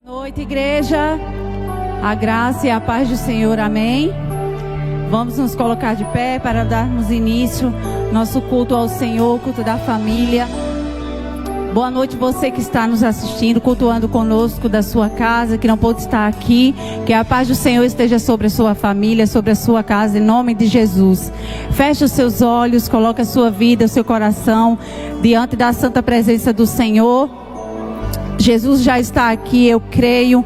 Boa noite, igreja. A graça e a paz do Senhor, amém. Vamos nos colocar de pé para darmos início ao nosso culto ao Senhor, culto da família. Boa noite você que está nos assistindo, cultuando conosco da sua casa, que não pôde estar aqui. Que a paz do Senhor esteja sobre a sua família, sobre a sua casa, em nome de Jesus. Feche os seus olhos, coloque a sua vida, o seu coração diante da santa presença do Senhor. Jesus já está aqui, eu creio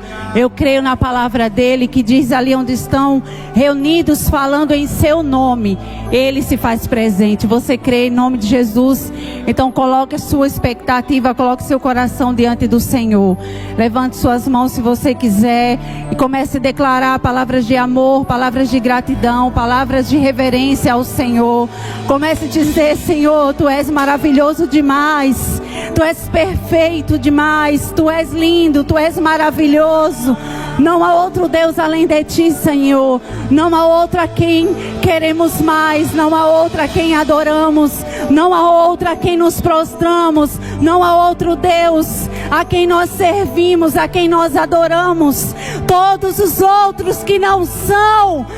na palavra dele, que diz ali onde estão reunidos falando em seu nome, ele se faz presente. Você crê em nome de Jesus? Então coloque a sua expectativa, coloque seu coração diante do Senhor. Levante suas mãos se você quiser e comece a declarar palavras de amor, palavras de gratidão, palavras de reverência ao Senhor. Comece a dizer: Senhor, Tu és maravilhoso demais, Tu és perfeito demais, Tu és lindo, Tu és maravilhoso. Não há outro Deus além de Ti, Senhor. Não há outro a quem queremos mais. Não há outro a quem adoramos. Não há outro a quem nos prostramos. Não há outro Deus a quem nós servimos, a quem nós adoramos. Todos os outros que não são,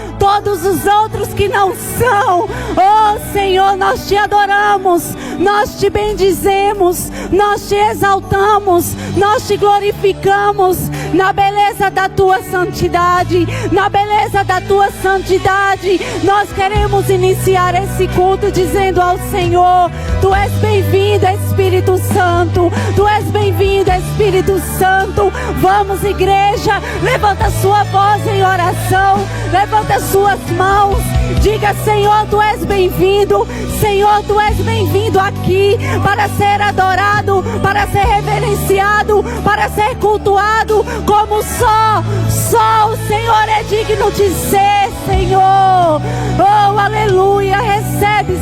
oh Senhor, nós Te adoramos, nós Te bendizemos, nós Te exaltamos, nós Te glorificamos na beleza da Tua santidade, na beleza da Tua santidade. Nós queremos iniciar esse culto dizendo ao Senhor: Tu és bem-vindo, Espírito Santo, Tu és bem-vindo, Espírito Santo. Vamos, igreja, levanta sua voz em oração, levanta suas mãos, diga: Senhor, Tu és bem-vindo, Senhor, Tu és bem-vindo aqui para ser adorado, para ser reverenciado, para ser cultuado, como só o Senhor é digno de ser, Senhor. Oh, aleluia. Recebe,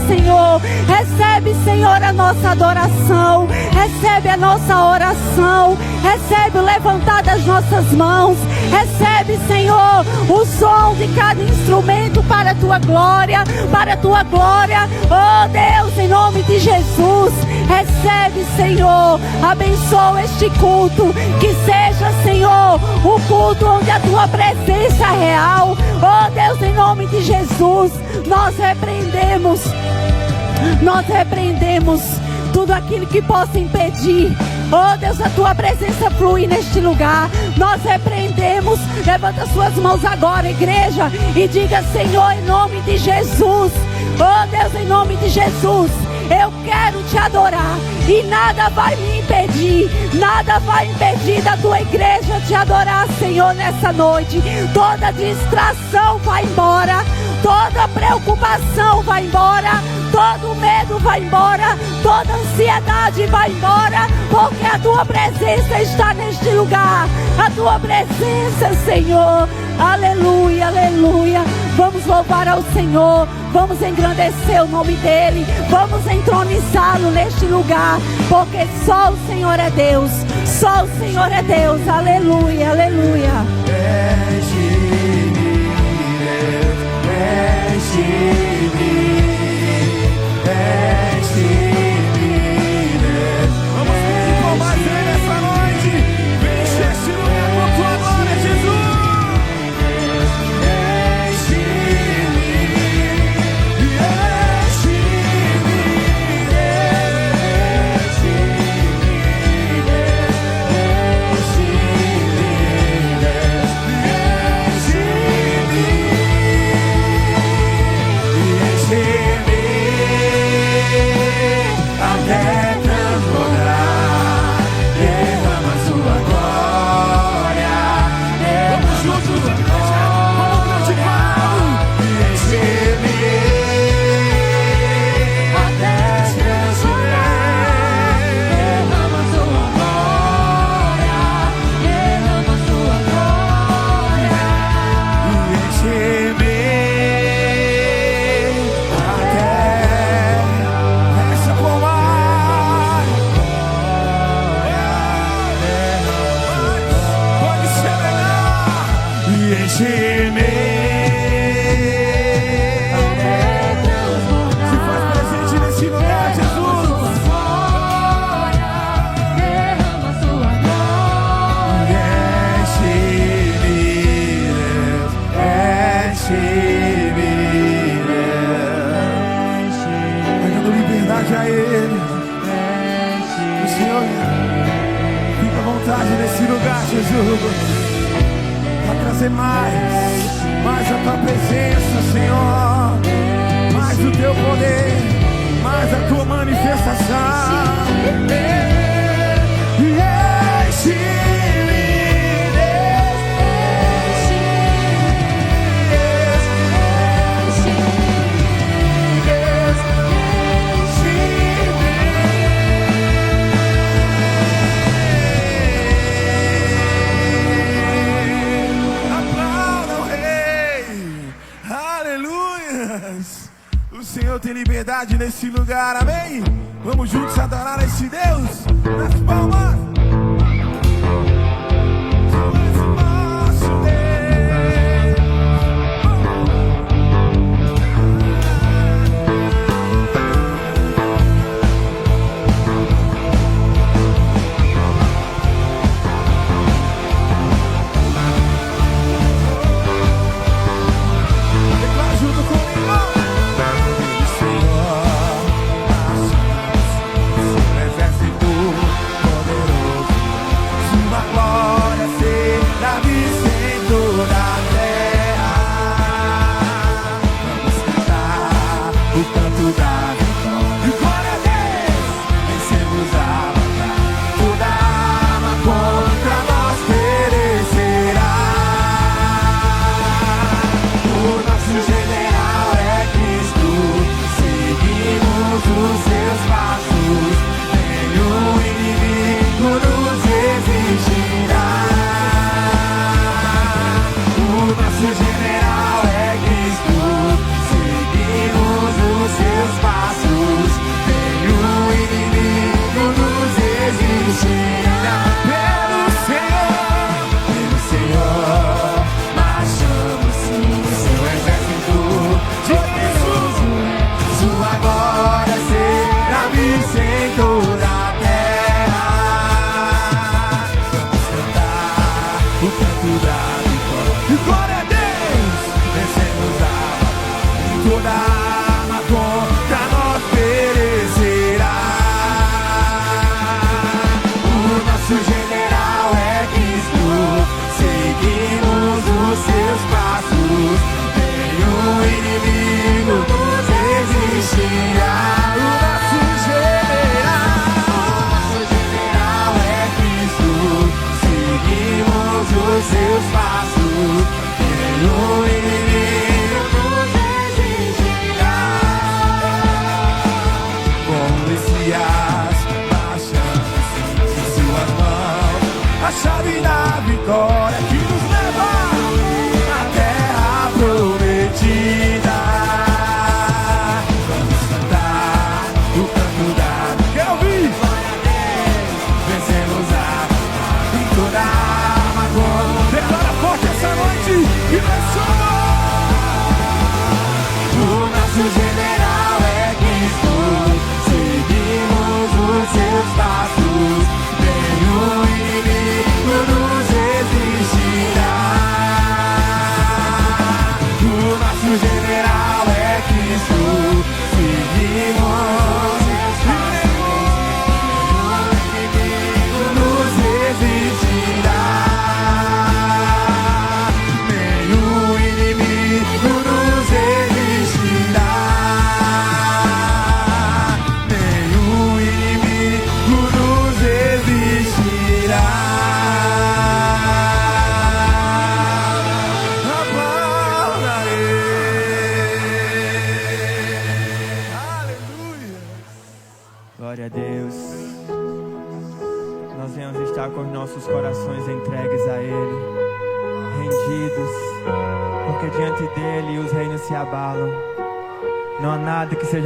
Senhor, a nossa adoração, recebe a nossa oração, recebe o levantar das nossas mãos, recebe, Senhor, o som de cada instrumento para a Tua glória, oh Deus, em nome de Jesus. Recebe, Senhor, abençoa este culto, que seja, Senhor, o culto onde a Tua presença é real. Oh Deus, em nome de Jesus, nós repreendemos tudo aquilo que possa impedir, oh Deus, a Tua presença fluir neste lugar. Nós repreendemos. Levanta suas mãos agora, igreja, e diga: Senhor, em nome de Jesus, oh Deus, em nome de Jesus, eu quero Te adorar, e nada vai me impedir, nada vai impedir da Tua igreja Te adorar, Senhor, nessa noite. Toda distração vai embora, toda preocupação vai embora, todo medo vai embora, toda ansiedade vai embora, porque a Tua presença está neste lugar, a Tua presença, Senhor. Aleluia, aleluia. Vamos louvar ao Senhor, vamos engrandecer o nome dEle, vamos entronizá-lo neste lugar, porque só o Senhor é Deus, só o Senhor é Deus. Aleluia, aleluia. Jesus, para trazer mais a tua presença, Senhor, mais o teu poder, mais a tua manifestação. O Senhor tem liberdade nesse lugar, amém? Vamos juntos adorar esse Deus nas palmas.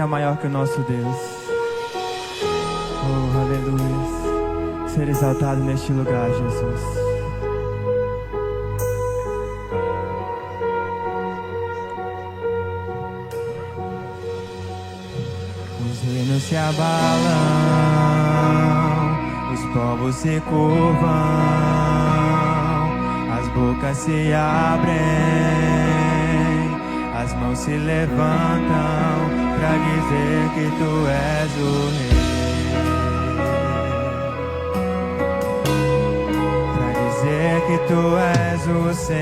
Maior que o nosso Deus. Oh, aleluia. Ser exaltado neste lugar, Jesus. Os reinos se abalam, os povos se curvam, as bocas se abrem, as mãos se levantam pra dizer que tu és o rei, pra dizer que tu és o Senhor.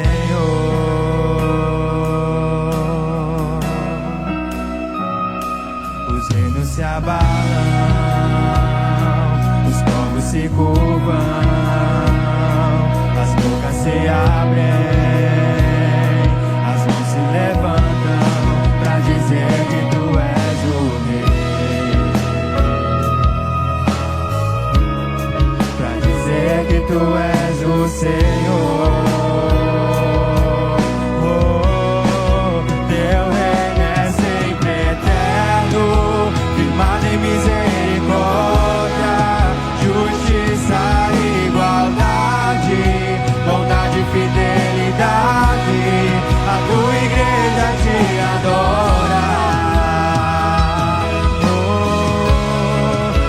Os reinos se abalam, os povos se curvam, as bocas se abrem, as mãos se levantam pra dizer que tu és o Rei, pra dizer que tu és o Senhor. Teu reino é sempre eterno, firmado em misericórdia, justiça e igualdade, bondade e fidelidade. A tua igreja te adora.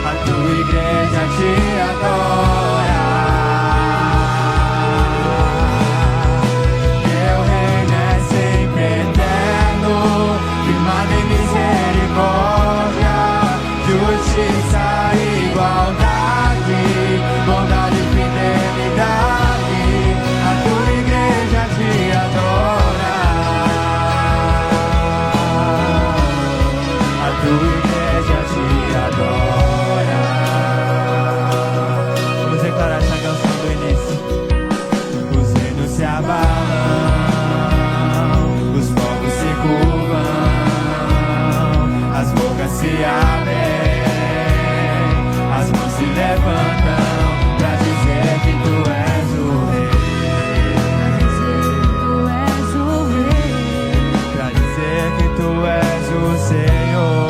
A tua igreja te adora. Teu reino é sempre eterno, firmado em misericórdia, justiça e igualdade, bondade e fidelidade. A tua igreja te adora. A tua igreja te adora. Vamos declarar essa canção do início. Os reinos se abalam, os povos se curvam, as bocas se abrem, as mãos se levantam pra dizer que tu és o Rei, pra dizer que tu és o Senhor,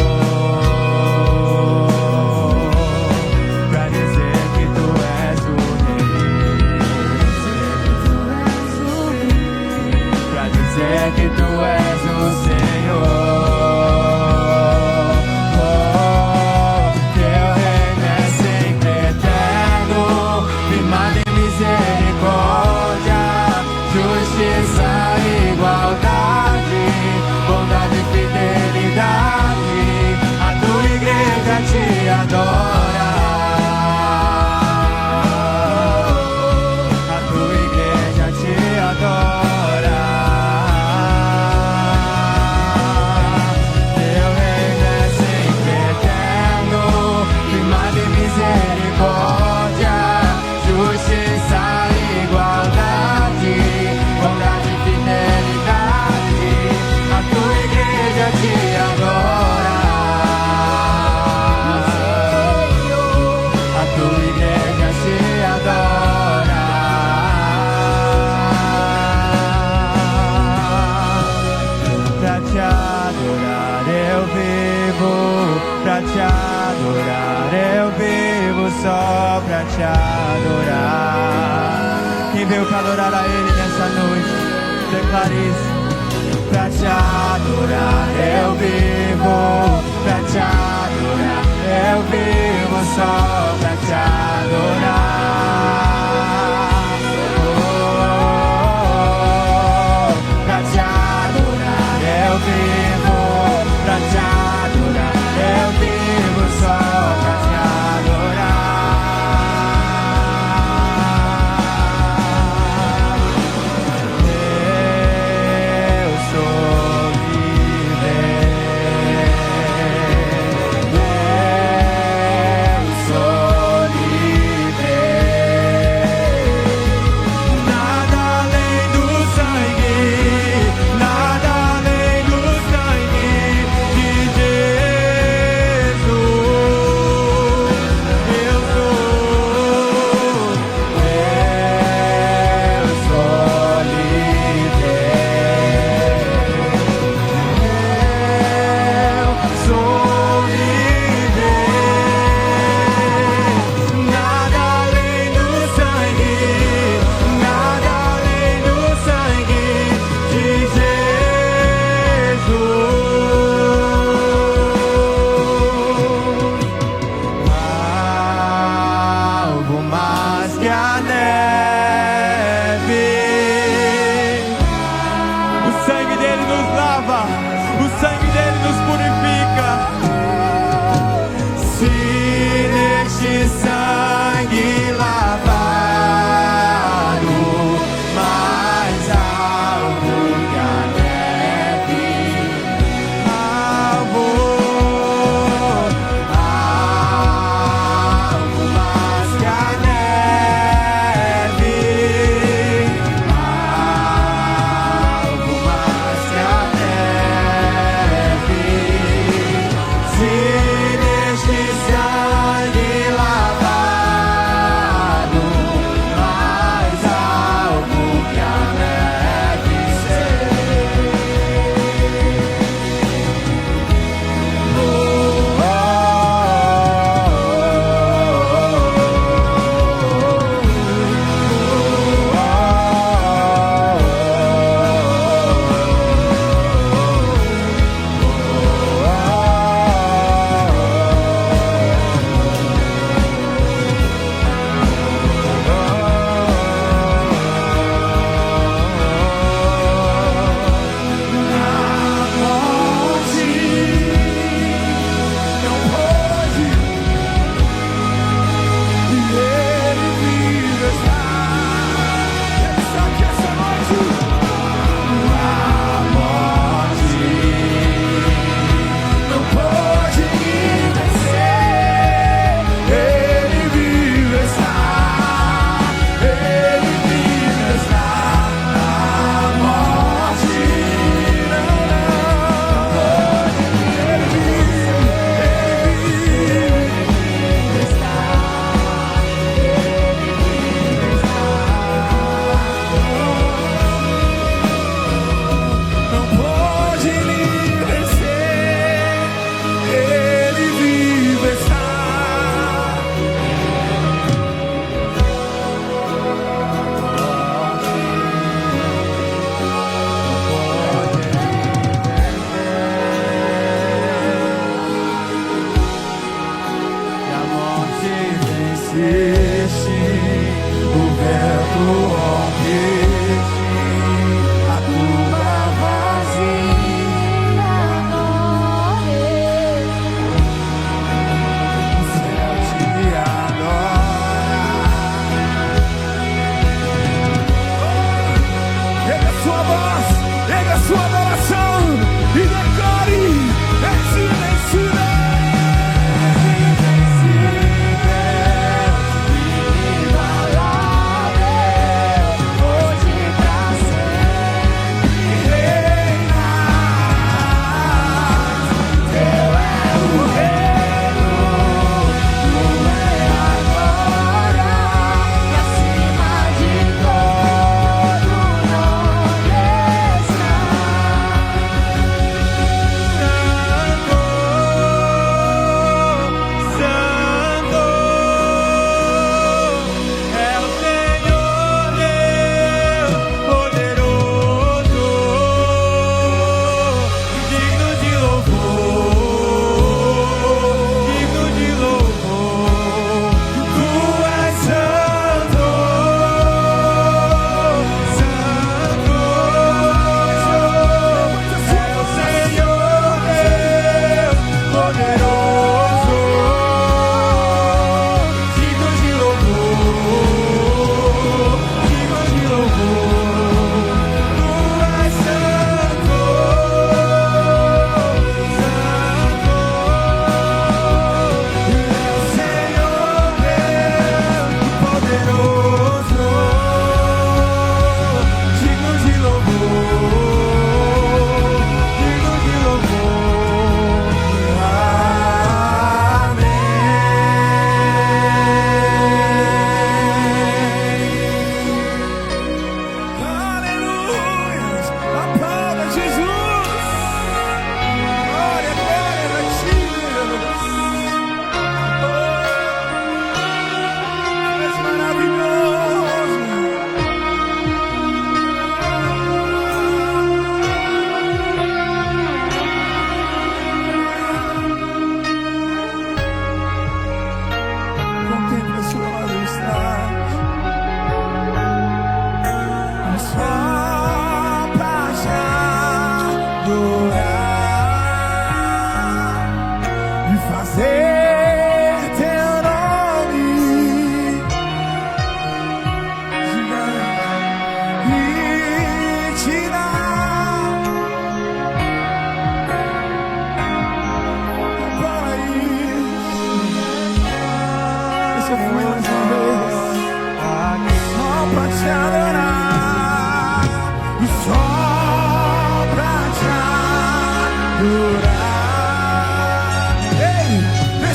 pra dizer que tu és o Rei, pra dizer que tu és o Senhor. Teu reino é sempre eterno, firmado em misericórdia, justiça e igualdade, bondade e fidelidade. A tua igreja te adora. A tua igreja te adora. Teu reino é sempre eterno, firmado em misericórdia, justiça e igualdade, bondade e fidelidade. A tua igreja te adora. A tua igreja te adora. Pra te adorar eu vivo, pra te adorar eu vivo, só pra te adorar. Quem veio pra adorar a Ele nessa noite, declare isso. Pra te adorar eu vivo, pra te adorar eu vivo, só pra te adorar. Pra te adorar eu vivo, pra te adorar eu vivo, só pra te adorar. Eu sou livre.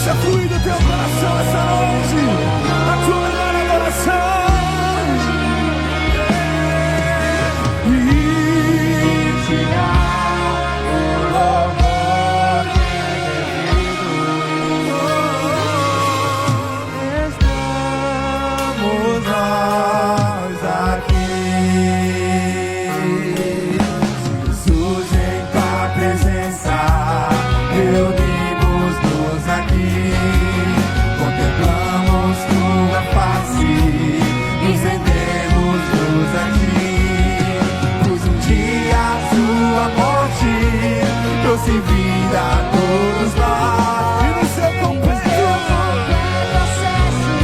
Deixa fluir do teu coração essa noite a tua melhor adoração. E te dar o louvor que é devido. Estamos nós aqui, Jesus, em tua presença, reunimos-nos aqui, contemplamos tua face, nos rendemos-nos aqui, pois um dia a tua morte trouxe vida a todos nós, e no seu completo acesso,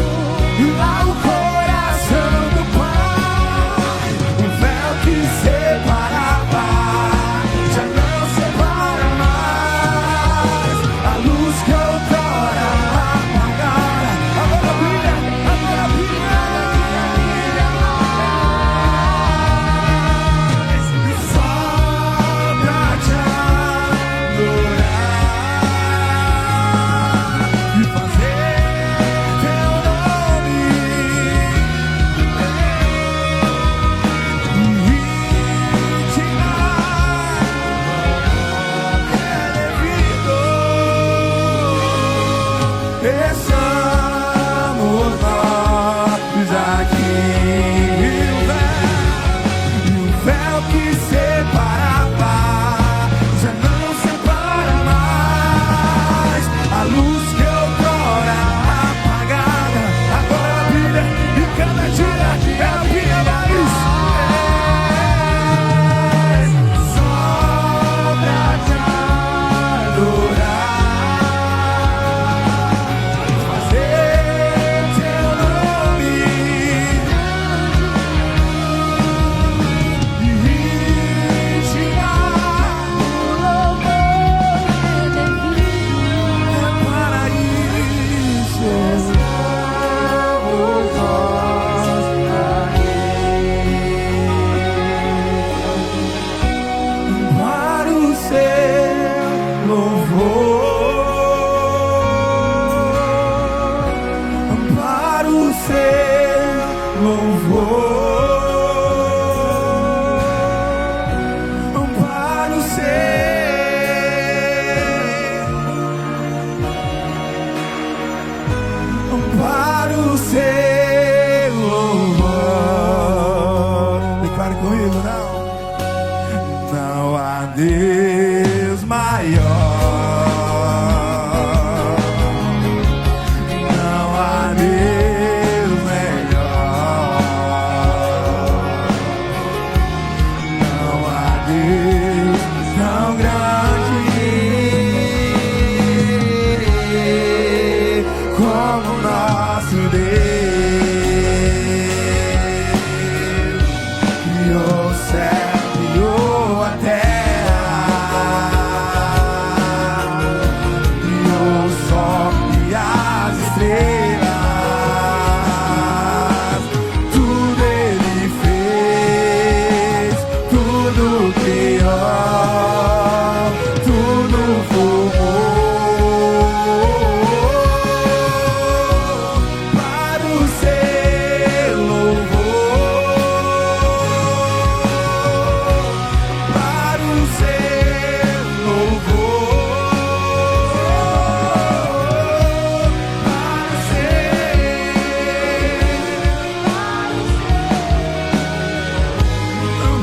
lá o coração do Pai, o véu que separava já não separa mais, a luz que outrora apagara agora brilha mais, e só pra te adorar e fazer teu nome e te dar é devido. Estamos nós aqui, e o véu que separava já não separa mais, a luz que outrora apagada agora ela brilha, e cada dia ela brilha mais. Só pra te adorar, fazer teu nome e te dar o louvor é para isso. Estamos nós aqui para o seu louvor, para o seu louvor, para o seu louvor. Declare comigo, não há Deus maior, não há Deus melhor, não há Deus tão grande como nosso Deus. Criou o céu, criou a terra, criou o sol e as estrelas, tudo ele fez, tudo criou, tudo formou para o seu louvor, para o seu louvor,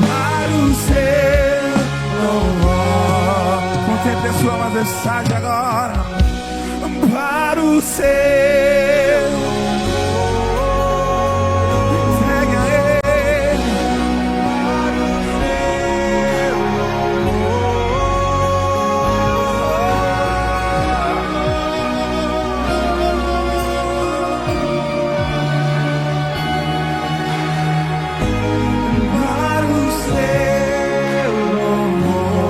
para o seu louvor. Contemple a sua majestade agora, para o seu. Entregue a Ele, para o seu para o seu louvor.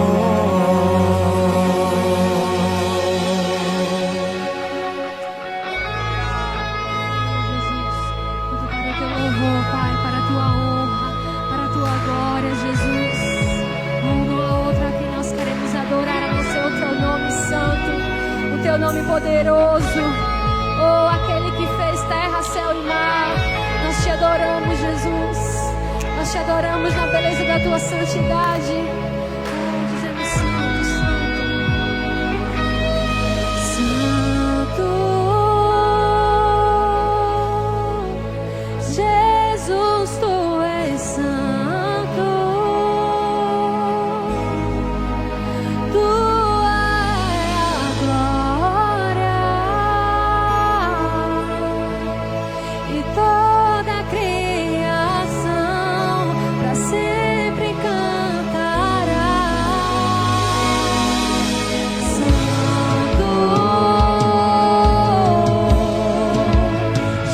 poderoso. Oh, aquele que fez terra, céu e mar. Nós te adoramos, Jesus. Nós te adoramos na beleza da tua santidade. Oh, dizemos santo, santo. Santo. Jesus, tu és santo. Tua é a glória. E toda a criação pra sempre cantará. Santo.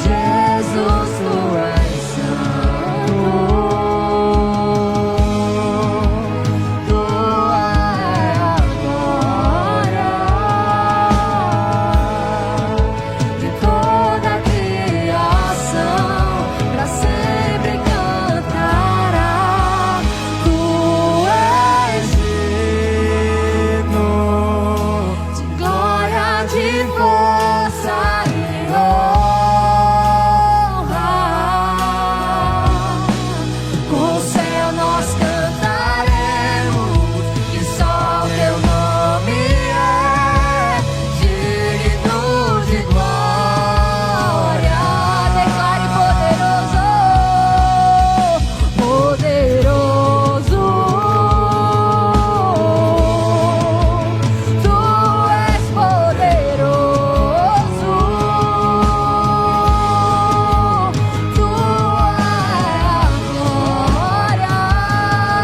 Jesus, tu és santo. Tua é a glória. De toda a criação pra sempre cantará. Tu és digno de glória, de força e honra. Com o céu nós cantaremos que só o teu nome é digno de glória. Declare poderoso, poderoso. Tu és poderoso. Tua é a glória.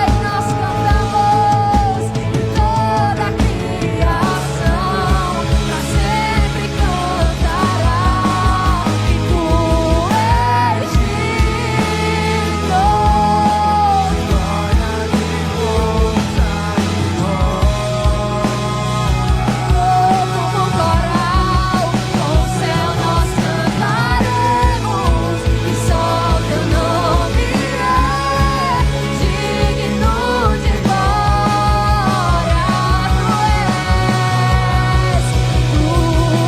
E nós cantamos em toda a criação pra sempre cantará. E tu és digno. Como coral, com o céu nós cantaremos e só o teu nome é digno de glória. Tu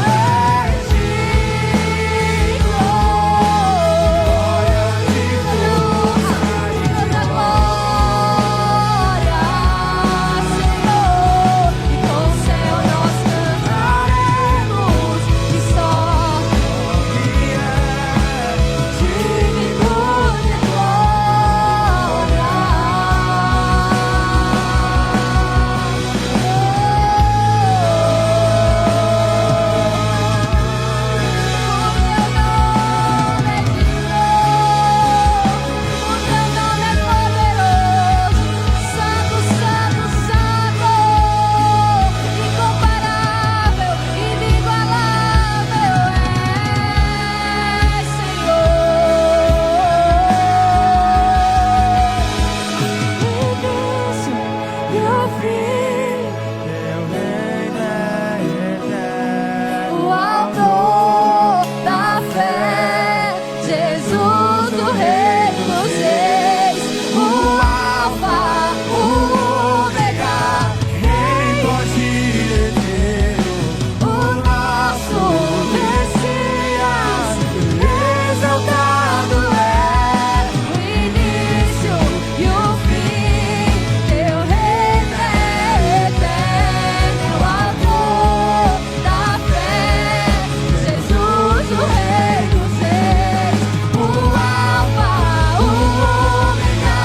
és digno. Toda glória, Senhor. E com o céu nós cantaremos e só digno de Santo, santo, santo, incomparável, inigualável é, Senhor. E o fim, Teu reino é eterno. o autor da fé, Jesus, o Rei dos Reis, o Alfa, o Ômega, Quem pode deter o nosso Messias, exaltado é o início e o fim. Teu reino é eterno, o autor da fé, Jesus, o Rei dos Reis, o Alfa, o Ômega.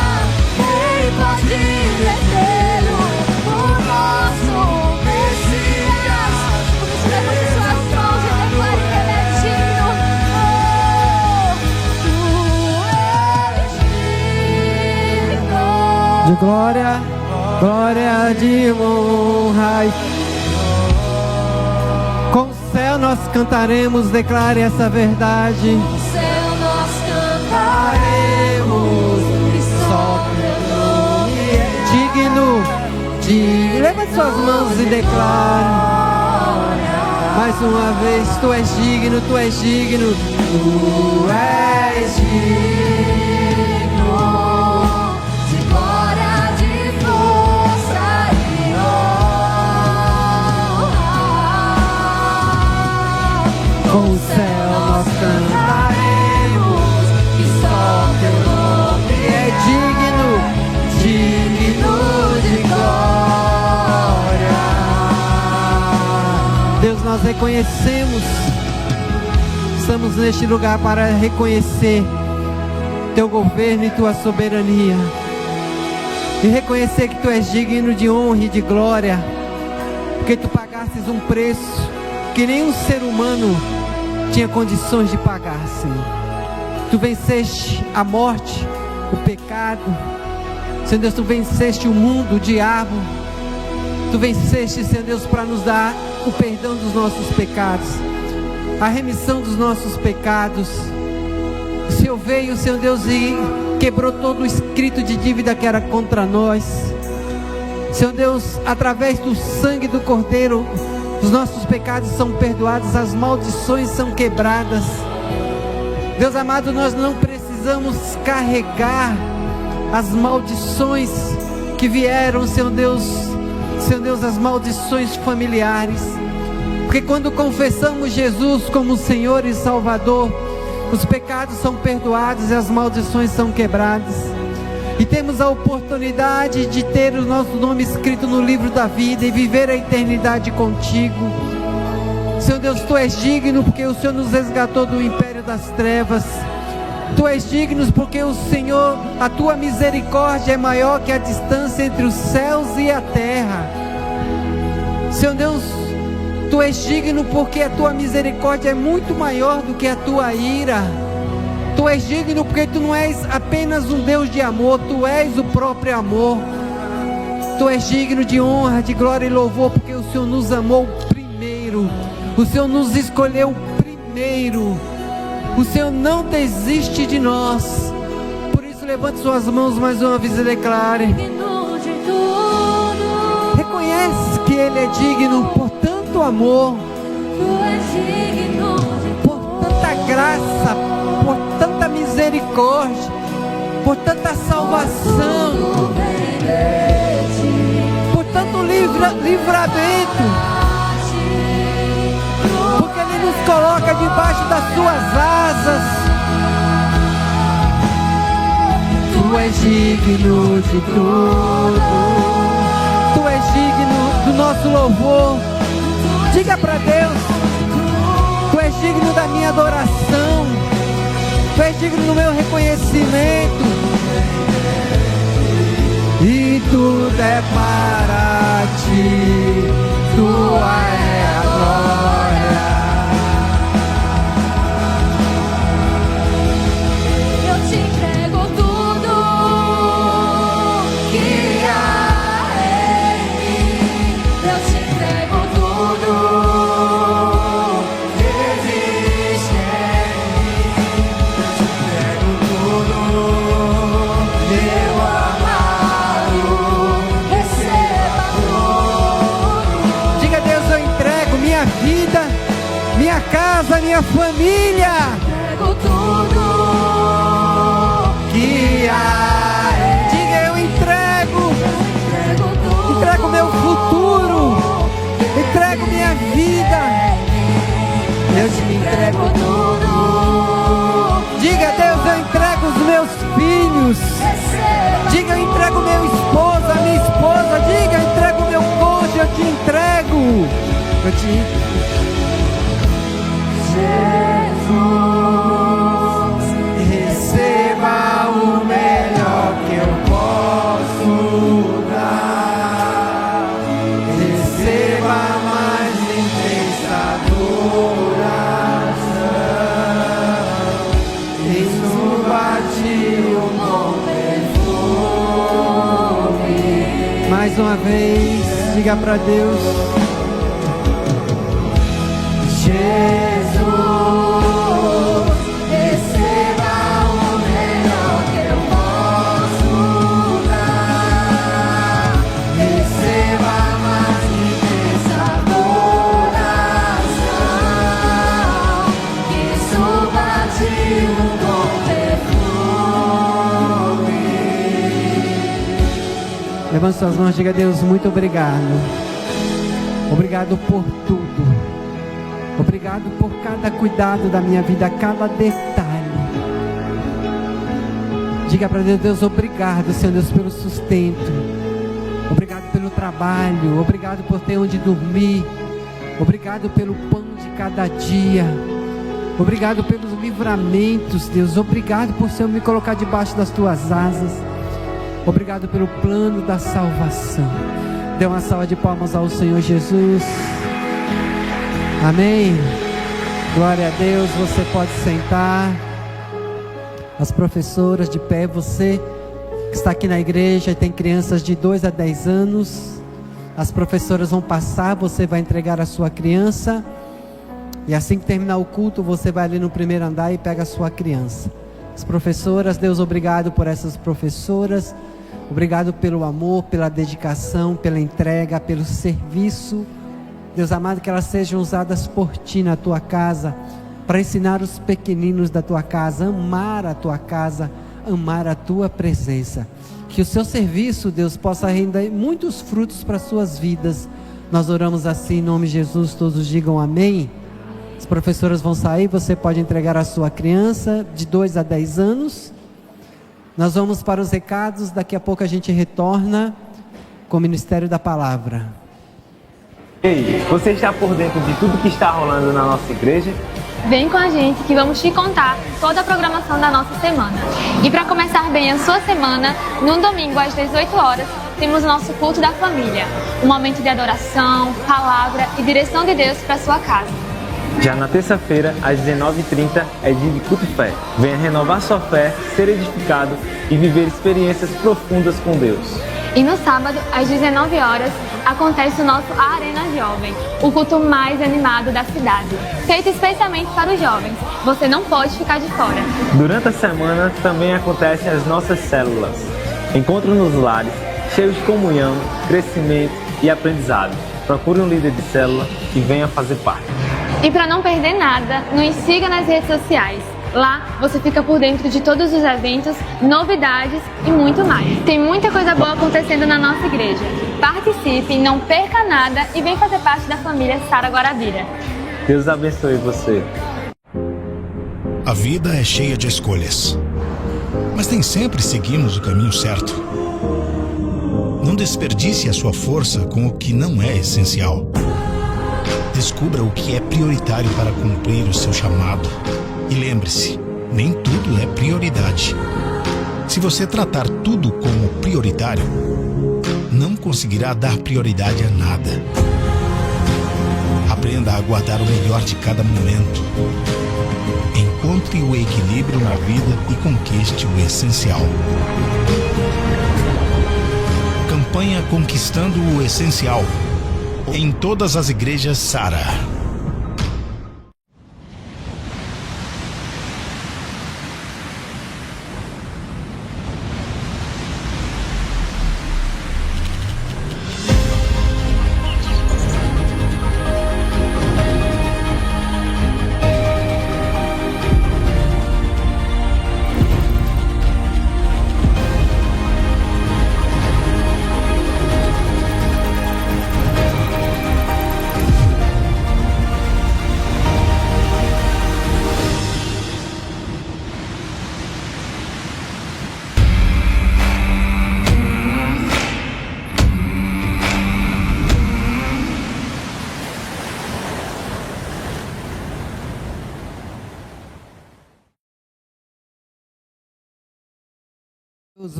Quem pode detê-lo? O nosso Messias. Por isso, levante suas mãos e declare que ele é digno. Oh, tu és digno. de glória, glória de honra. Com o céu nós cantaremos, declare essa verdade. No céu nós cantaremos e só teu nome é Digno de. Levante suas mãos e declare. Mais uma vez, tu és digno, tu és digno. Tu és digno. de glória, de força e honra. com o céu nós cantaremos, que só teu nome é digno, digno de glória. Deus, nós reconhecemos, estamos neste lugar para reconhecer teu governo e tua soberania, e reconhecer que tu és digno de honra e de glória, porque tu pagastes um preço que nenhum ser humano tinha condições de pagar, Senhor. Tu venceste a morte, o pecado, Senhor Deus, tu venceste o mundo, o diabo, tu venceste, Senhor Deus, para nos dar o perdão dos nossos pecados, a remissão dos nossos pecados. O Senhor veio, Senhor Deus, e quebrou todo o escrito de dívida que era contra nós. Senhor Deus, através do sangue do Cordeiro, os nossos pecados são perdoados, as maldições são quebradas. Deus amado, nós não precisamos carregar as maldições que vieram, Senhor Deus, as maldições familiares, porque quando confessamos Jesus como Senhor e Salvador, os pecados são perdoados e as maldições são quebradas, e temos a oportunidade de ter o nosso nome escrito no livro da vida e viver a eternidade contigo. Senhor Deus, tu és digno porque o Senhor nos resgatou do império das trevas. Tu és digno porque o Senhor, a tua misericórdia é maior que a distância entre os céus e a terra. Senhor Deus, tu és digno porque a tua misericórdia é muito maior do que a tua ira. Tu és digno porque tu não és apenas um Deus de amor, tu és o próprio amor. Tu és digno de honra, de glória e louvor, porque o Senhor nos amou primeiro, o Senhor nos escolheu primeiro, o Senhor não desiste de nós. Por isso levante suas mãos mais uma vez e declare: reconhece que Ele é digno por tanto amor, por tanta graça, por tanta misericórdia, por tanta salvação, por tanto livramento, porque Ele nos coloca debaixo das suas asas. Tu és digno de tudo, tu és digno do nosso louvor. Diga para Deus: tu és digno da minha adoração, tu és digno do meu reconhecimento, e tudo é para ti, tua é a glória. Eu te entrego tudo que há em mim. Eu te entrego tudo que existe em mim. Eu te entrego tudo, meu amado, receba tudo. Diga a Deus: eu entrego minha vida, minha casa, minha família, Entrego tudo que há. Diga: eu entrego tudo. entrego meu futuro, entrego minha vida, eu te entrego tudo. Diga: Deus, eu entrego os meus filhos. Diga: eu entrego meu esposo, a minha esposa. Diga: eu entrego meu cônjuge, eu te entrego. Eu te Jesus, receba o melhor que eu posso dar. Receba a mais intensa adoração. Exuba-te um bom perfume. Mais uma vez, diga para Deus: Jesus, receba o melhor que eu posso dar. Receba a mais intensa adoração, que suba de um bom perfume. Levante suas mãos e diga: Deus, muito obrigado. Obrigado por tudo. Obrigado por cada cuidado da minha vida, cada detalhe. Diga para Deus: Deus, obrigado, Senhor Deus, pelo sustento. Obrigado pelo trabalho. Obrigado por ter onde dormir. Obrigado pelo pão de cada dia. Obrigado pelos livramentos, Deus. Obrigado por, Senhor, me colocar debaixo das tuas asas. Obrigado pelo plano da salvação. Dê uma salva de palmas ao Senhor Jesus. Amém. Glória a Deus. Você pode sentar. As professoras de pé, você que está aqui na igreja e tem crianças de 2 a 10 anos, as professoras vão passar, você vai entregar a sua criança, e assim que terminar o culto, você vai ali no primeiro andar e pega a sua criança. As professoras, Deus, obrigado por essas professoras, obrigado pelo amor, pela dedicação, pela entrega, pelo serviço. Deus amado, que elas sejam usadas por Ti na Tua casa, para ensinar os pequeninos da Tua casa, amar a Tua casa, amar a Tua presença. Que o Seu serviço, Deus, possa render muitos frutos para as suas vidas. Nós oramos assim em nome de Jesus, todos digam amém. As professoras vão sair, você pode entregar a sua criança de 2 a 10 anos. Nós vamos para os recados, daqui a pouco a gente retorna com o Ministério da Palavra. Ei, você está por dentro de tudo que está rolando na nossa igreja? Vem com a gente que vamos te contar toda a programação da nossa semana. E para começar bem a sua semana, no domingo às 18 horas, temos o nosso culto da família. Um momento de adoração, palavra e direção de Deus para sua casa. Já na terça-feira, às 19h30, é dia de culto e fé. Venha renovar sua fé, ser edificado e viver experiências profundas com Deus. E no sábado, às 19 horas, acontece o nosso Arena Jovem, o culto mais animado da cidade, feito especialmente para os jovens. Você não pode ficar de fora. Durante a semana, também acontecem as nossas células. Encontro nos lares, cheios de comunhão, crescimento e aprendizado. Procure um líder de célula e venha fazer parte. E para não perder nada, nos siga nas redes sociais. Lá você fica por dentro de todos os eventos, novidades e muito mais. Tem muita coisa boa acontecendo na nossa igreja. Participe, não perca nada e vem fazer parte da família Sara Guarabira. Deus abençoe você. A vida é cheia de escolhas, mas nem sempre seguimos o caminho certo. Não desperdice a sua força com o que não é essencial. Descubra o que é prioritário para cumprir o seu chamado. E lembre-se, nem tudo é prioridade. Se você tratar tudo como prioritário, não conseguirá dar prioridade a nada. Aprenda a guardar o melhor de cada momento. Encontre o equilíbrio na vida e conquiste o essencial. Campanha Conquistando o Essencial. Em todas as igrejas Sara.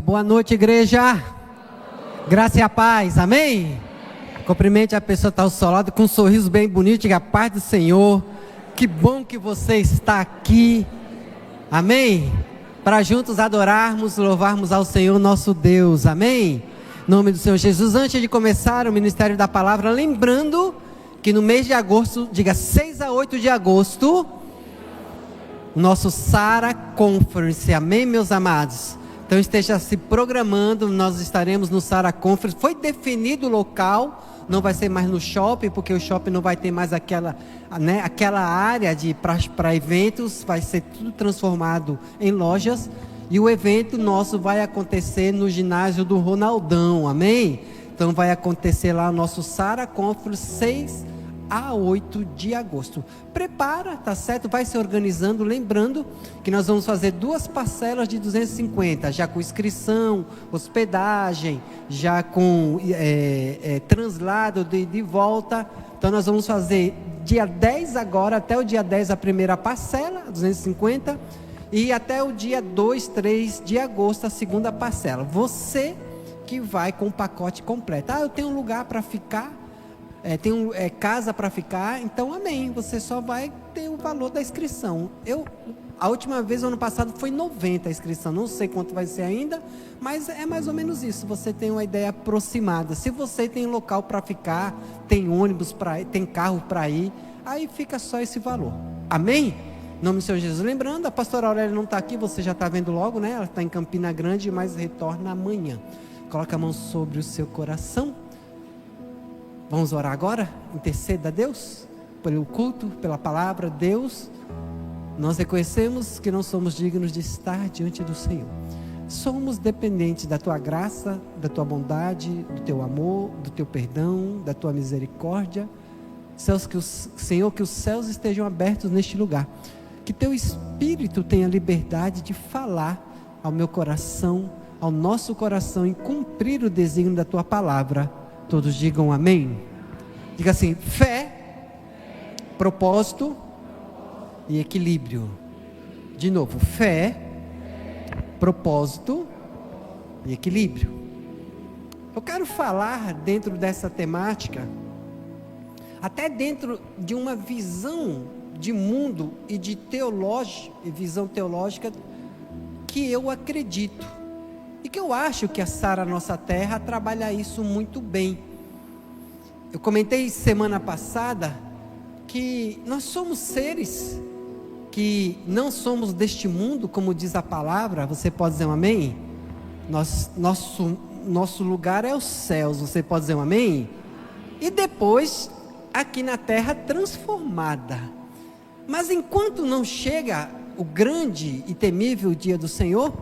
Boa noite, igreja. Graça e a paz, amém? Cumprimente a pessoa que está ao seu lado com um sorriso bem bonito, diga: a paz do Senhor. Que bom que você está aqui, amém? Para juntos adorarmos, louvarmos ao Senhor nosso Deus, amém? Em nome do Senhor Jesus. Antes de começar o Ministério da Palavra, lembrando que no mês de agosto, diga 6 a 8 de agosto, o nosso Sara Conference, amém, meus amados? Então esteja se programando, nós estaremos no Sara Conference. Foi definido o local, não vai ser mais no shopping, porque o shopping não vai ter mais aquela área para eventos, vai ser tudo transformado em lojas. E o evento nosso vai acontecer no ginásio do Ronaldão, amém? Então vai acontecer lá o nosso Sara Conference, 6 a 8 de agosto. Prepara, tá certo? Vai se organizando, lembrando que nós vamos fazer 2 parcelas de 250, já com inscrição, hospedagem, já com translado de volta. Então nós vamos fazer dia 10 agora, até o dia 10 a primeira parcela, 250, e até o dia 2, 3 de agosto a segunda parcela. Você que vai com o pacote completo. Eu tenho um lugar para ficar, tenho casa para ficar, então amém, você só vai ter o valor da inscrição. A última vez, ano passado, foi 90 a inscrição, não sei quanto vai ser ainda, mas é mais ou menos isso, você tem uma ideia aproximada. Se você tem local para ficar, tem ônibus para ir, tem carro para ir, aí fica só esse valor, amém? Em nome do Senhor Jesus. Lembrando, a pastora Aurélia não está aqui, você já está vendo logo, né? Ela está em Campina Grande, mas retorna amanhã. Coloca a mão sobre o seu coração. Vamos orar agora? Interceda a Deus pelo culto, pela palavra. Deus, nós reconhecemos que não somos dignos de estar diante do Senhor. Somos dependentes da Tua graça, da Tua bondade, do Teu amor, do Teu perdão, da Tua misericórdia. Senhor, que os céus estejam abertos neste lugar. Que Teu Espírito tenha liberdade de falar ao meu coração, ao nosso coração, e cumprir o desígnio da Tua palavra. Todos digam amém. Diga assim: fé, propósito e equilíbrio. De novo, fé, propósito e equilíbrio. Eu quero falar dentro dessa temática, até dentro de uma visão de mundo e de visão teológica que eu acredito. E que eu acho que a Sara Nossa Terra trabalha isso muito bem. Eu comentei semana passada que nós somos seres que não somos deste mundo, como diz a palavra. Você pode dizer um amém? Nosso lugar é os céus. Você pode dizer um amém? E depois, aqui na terra transformada. Mas enquanto não chega o grande e temível dia do Senhor,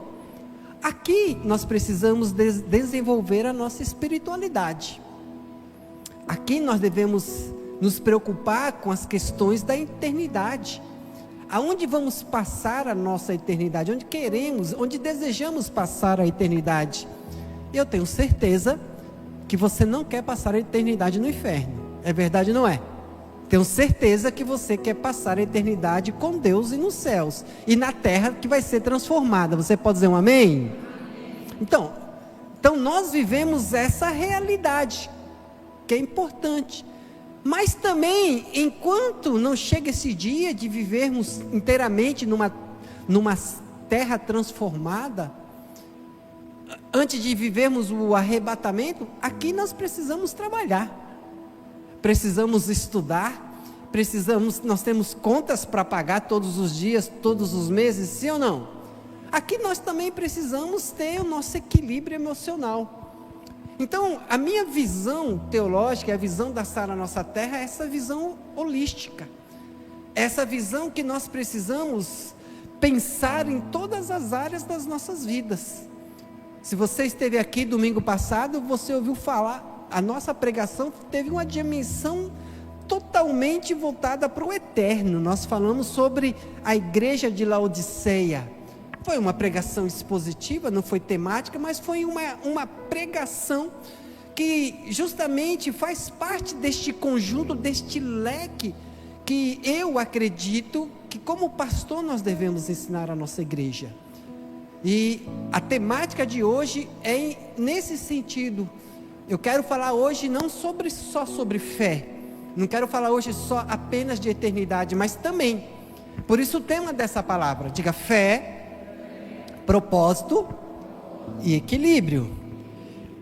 aqui nós precisamos desenvolver a nossa espiritualidade. Aqui nós devemos nos preocupar com as questões da eternidade. Aonde vamos passar a nossa eternidade? Onde queremos, onde desejamos passar a eternidade? Eu tenho certeza que você não quer passar a eternidade no inferno. É verdade, não é? Tenho certeza que você quer passar a eternidade com Deus e nos céus, e na terra que vai ser transformada. Você pode dizer um amém? Então nós vivemos essa realidade, que é importante. Mas também, enquanto não chega esse dia de vivermos inteiramente numa terra transformada, antes de vivermos o arrebatamento, aqui nós precisamos trabalhar. Precisamos estudar, nós temos contas para pagar todos os dias, todos os meses, sim ou não? Aqui nós também precisamos ter o nosso equilíbrio emocional. Então, a minha visão teológica, a visão da Sara Nossa Terra, é essa visão holística. Essa visão que nós precisamos pensar em todas as áreas das nossas vidas. Se você esteve aqui domingo passado, você ouviu falar. A nossa pregação teve uma dimensão totalmente voltada para o eterno. Nós falamos sobre a igreja de Laodiceia. Foi uma pregação expositiva, não foi temática, mas foi uma pregação que justamente faz parte deste conjunto, deste leque, que eu acredito que como pastor nós devemos ensinar à nossa igreja. E a temática de hoje é nesse sentido. Eu quero falar hoje não só sobre fé, não quero falar hoje só apenas de eternidade, mas também, por isso o tema dessa palavra, diga fé, propósito e equilíbrio,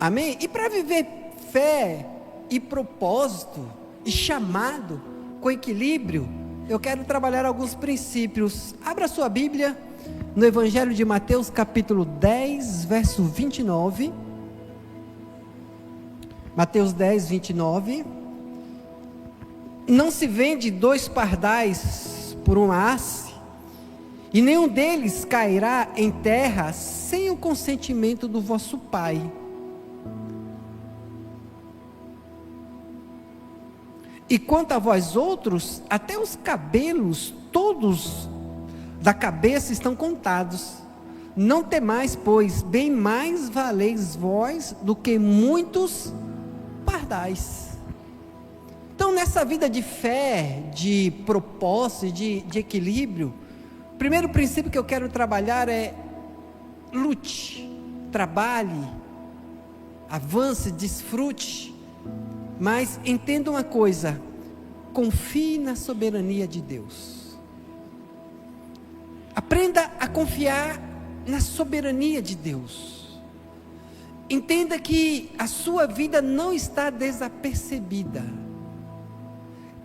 amém? E para viver fé e propósito e chamado com equilíbrio, eu quero trabalhar alguns princípios. Abra sua Bíblia no Evangelho de Mateus capítulo 10, verso 29, Mateus 10, 29, não se vende 2 pardais por uma haste, e nenhum deles cairá em terra sem o consentimento do vosso Pai. E quanto a vós outros, até os cabelos todos da cabeça estão contados. Não temais, pois bem mais valeis vós do que muitos pardais. Então, nessa vida de fé, de propósito, de equilíbrio, o primeiro princípio que eu quero trabalhar é: lute, trabalhe, avance, desfrute, mas entenda uma coisa: confie na soberania de Deus. Aprenda a confiar na soberania de Deus. Entenda que a sua vida não está desapercebida.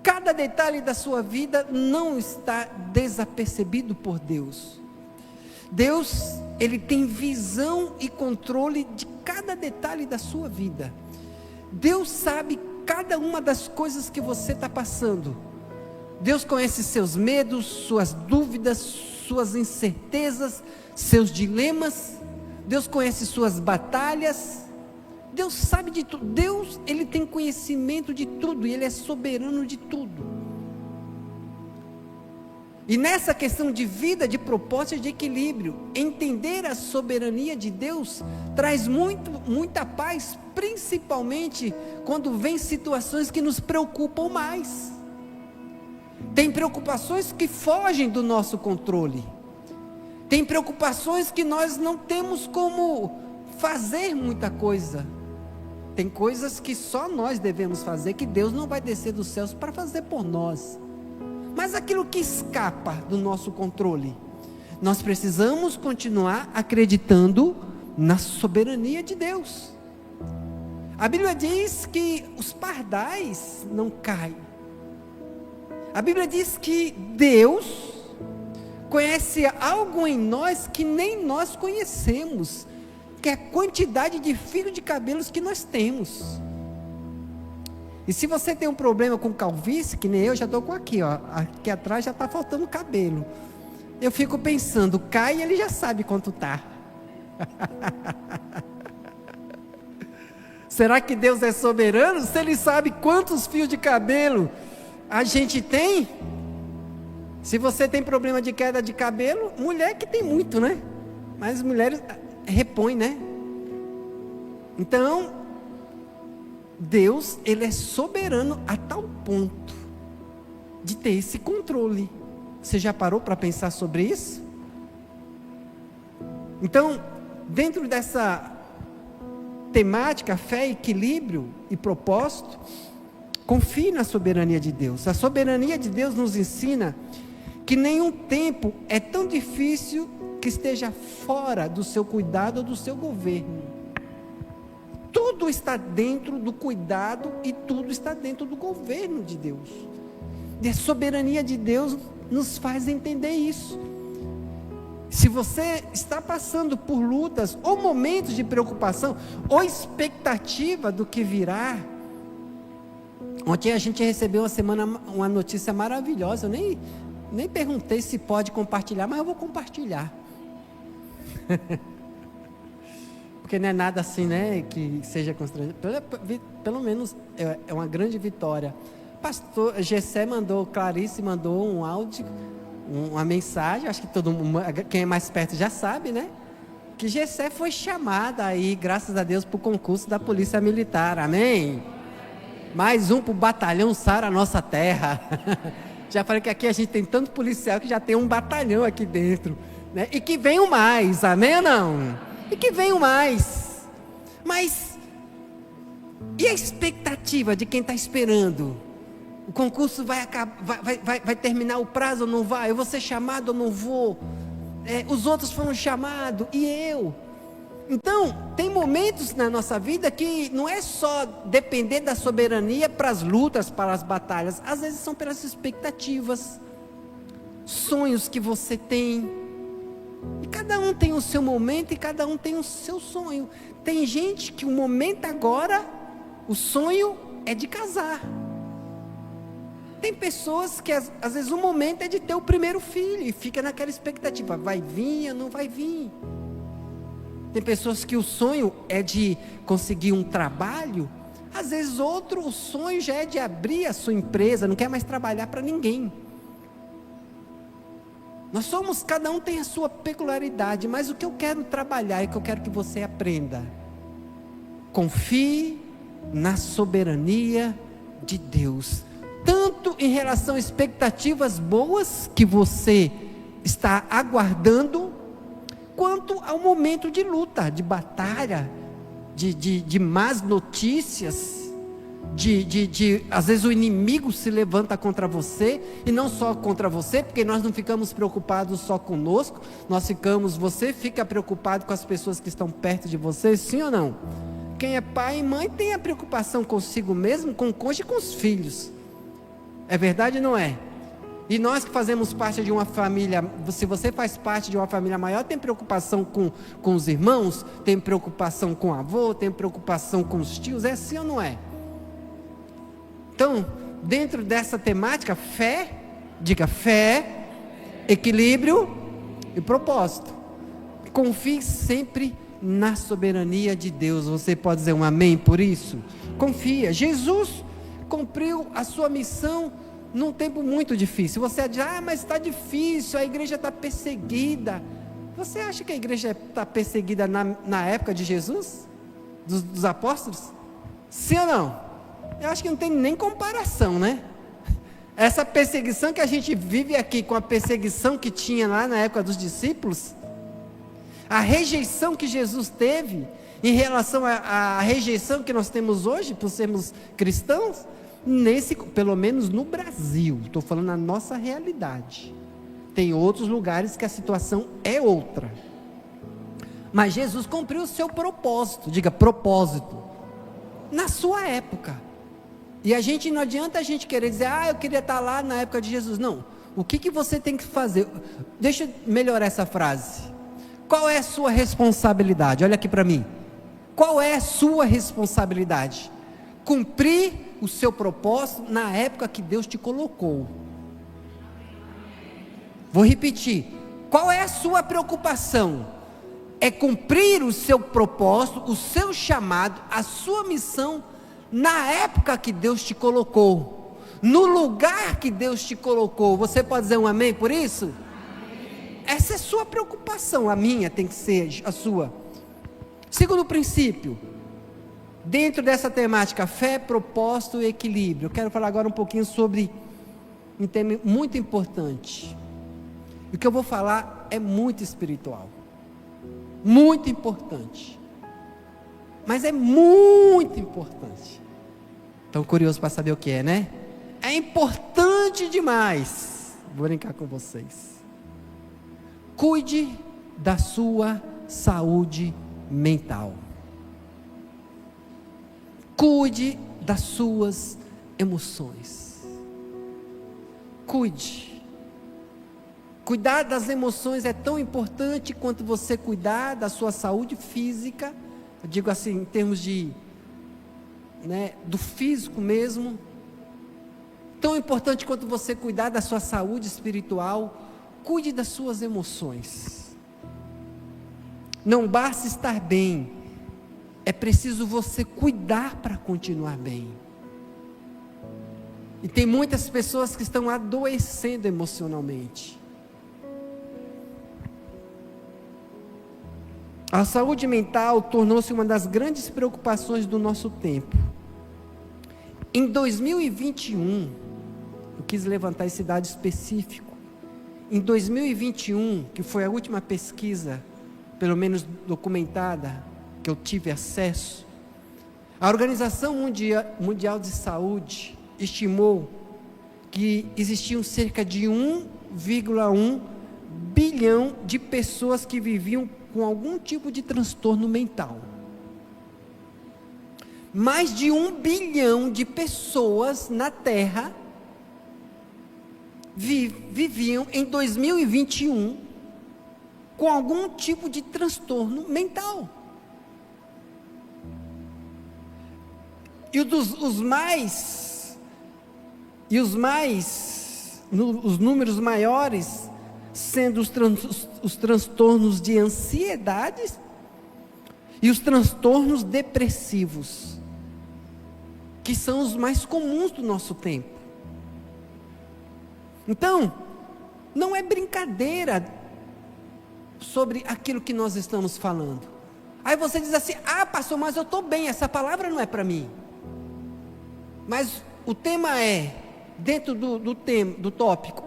Cada detalhe da sua vida não está desapercebido por Deus. Deus, Ele tem visão e controle de cada detalhe da sua vida. Deus sabe cada uma das coisas que você está passando. Deus conhece seus medos, suas dúvidas, suas incertezas, seus dilemas. Deus conhece suas batalhas. Deus sabe de tudo. Deus, Ele tem conhecimento de tudo e Ele é soberano de tudo. E nessa questão de vida, de propósito e de equilíbrio, entender a soberania de Deus traz muita paz, principalmente quando vem situações que nos preocupam mais. Tem preocupações que fogem do nosso controle. Tem preocupações que nós não temos como fazer muita coisa. Tem coisas que só nós devemos fazer, que Deus não vai descer dos céus para fazer por nós. Mas aquilo que escapa do nosso controle, nós precisamos continuar acreditando na soberania de Deus. A Bíblia diz que os pardais não caem. A Bíblia diz que Deus conhece algo em nós que nem nós conhecemos, que é a quantidade de fios de cabelos que nós temos. E se você tem um problema com calvície, que nem eu, já estou com aqui, ó, aqui atrás já está faltando cabelo. Eu fico pensando, cai e ele já sabe quanto está. Será que Deus é soberano? Se Ele sabe quantos fios de cabelo a gente tem? Se você tem problema de queda de cabelo, mulher que tem muito, né? Mas mulheres repõem, né? Então, Deus, Ele é soberano a tal ponto de ter esse controle. Você já parou para pensar sobre isso? Então, dentro dessa temática, fé, equilíbrio e propósito, confie na soberania de Deus. A soberania de Deus nos ensina que nenhum tempo é tão difícil que esteja fora do seu cuidado ou do seu governo. Tudo está dentro do cuidado e tudo está dentro do governo de Deus. E a soberania de Deus nos faz entender isso. Se você está passando por lutas ou momentos de preocupação ou expectativa do que virá. Ontem a gente recebeu uma notícia maravilhosa. Eu nem perguntei se pode compartilhar, mas eu vou compartilhar. Porque não é nada assim, né, que seja constrangedor. Pelo menos é uma grande vitória. Pastor Gessé Clarice mandou um áudio, uma mensagem. Acho que todo mundo, quem é mais perto já sabe, né? Que Gessé foi chamada aí, graças a Deus, para o concurso da Polícia Militar. Amém? Mais um para o batalhão Sara Nossa Terra. Já falei que aqui a gente tem tanto policial que já tem um batalhão aqui dentro, né? E que venham mais, amém ou não? E que venham mais. Mas e a expectativa de quem está esperando? O concurso vai terminar o prazo ou não vai? Eu vou ser chamado ou não vou? Os outros foram chamados, e eu? Então, tem momentos na nossa vida que não é só depender da soberania para as lutas, para as batalhas. Às vezes são pelas expectativas, sonhos que você tem. E cada um tem o seu momento e cada um tem o seu sonho. Tem gente que o momento agora, o sonho é de casar. Tem pessoas que às vezes o momento é de ter o primeiro filho e fica naquela expectativa, vai vir ou não vai vir. Tem pessoas que o sonho é de conseguir um trabalho. Às vezes o sonho já é de abrir a sua empresa, não quer mais trabalhar para ninguém. Cada um tem a sua peculiaridade, mas o que eu quero trabalhar e o que eu quero que você aprenda: confie na soberania de Deus, tanto em relação a expectativas boas que você está aguardando, quanto ao momento de luta, de batalha, de más notícias, às vezes o inimigo se levanta contra você, e não só contra você, porque nós não ficamos preocupados só conosco, você fica preocupado com as pessoas que estão perto de você, sim ou não? Quem é pai e mãe tem a preocupação consigo mesmo, com o cônjuge e com os filhos, é verdade ou não é? E nós que fazemos parte de uma família, se você faz parte de uma família maior, tem preocupação com os irmãos, tem preocupação com o avô, tem preocupação com os tios, é assim ou não é? Então, dentro dessa temática, fé, equilíbrio e propósito. Confie sempre na soberania de Deus. Você pode dizer um amém por isso? Confia. Jesus cumpriu a sua missão num tempo muito difícil. Você diz, mas está difícil, a igreja está perseguida. Você acha que a igreja está perseguida na época de Jesus? Dos apóstolos? Sim ou não? Eu acho que não tem nem comparação, né? Essa perseguição que a gente vive aqui com a perseguição que tinha lá na época dos discípulos, a rejeição que Jesus teve em relação à rejeição que nós temos hoje por sermos cristãos, pelo menos no Brasil, estou falando na nossa realidade. Tem outros lugares que a situação é outra, mas Jesus cumpriu o seu propósito, propósito, na sua época. E não adianta a gente querer dizer, eu queria estar lá na época de Jesus. Não, o que você tem que fazer? Deixa eu melhorar essa frase. Qual é a sua responsabilidade? Olha aqui para mim. Qual é a sua responsabilidade? Cumprir o seu propósito na época que Deus te colocou. Vou repetir. Qual é a sua preocupação? É cumprir o seu propósito, o seu chamado, a sua missão na época que Deus te colocou, no lugar que Deus te colocou. Você pode dizer um amém por isso? Amém. Essa é a sua preocupação, a minha tem que ser a sua. Segundo princípio, dentro dessa temática, fé, propósito e equilíbrio, eu quero falar agora um pouquinho sobre um tema muito importante. O que eu vou falar é muito espiritual, muito importante, mas é muito importante. Estão curiosos para saber o que é, né? É importante demais. Vou brincar com vocês. Cuide da sua saúde mental. Cuide das suas emoções. Cuide. Cuidar das emoções é tão importante quanto você cuidar da sua saúde física. Eu digo assim, em termos do físico mesmo. Tão importante quanto você cuidar da sua saúde espiritual. Cuide das suas emoções. Não basta estar bem, é preciso você cuidar para continuar bem. E tem muitas pessoas que estão adoecendo emocionalmente. A saúde mental tornou-se uma das grandes preocupações do nosso tempo. Em 2021, eu quis levantar esse dado específico. Em 2021, que foi a última pesquisa, pelo menos documentada, que eu tive acesso, a Organização Mundial de Saúde estimou que existiam cerca de 1,1 bilhão de pessoas que viviam com algum tipo de transtorno mental. Mais de 1 bilhão de pessoas na Terra viviam em 2021 com algum tipo de transtorno mental. E os números maiores sendo os transtornos de ansiedade e os transtornos depressivos. que são os mais comuns do nosso tempo. Então, não é brincadeira sobre aquilo que nós estamos falando. Aí você diz assim: ah, pastor, mas eu estou bem, essa palavra não é para mim. Mas o tema é, dentro do tópico,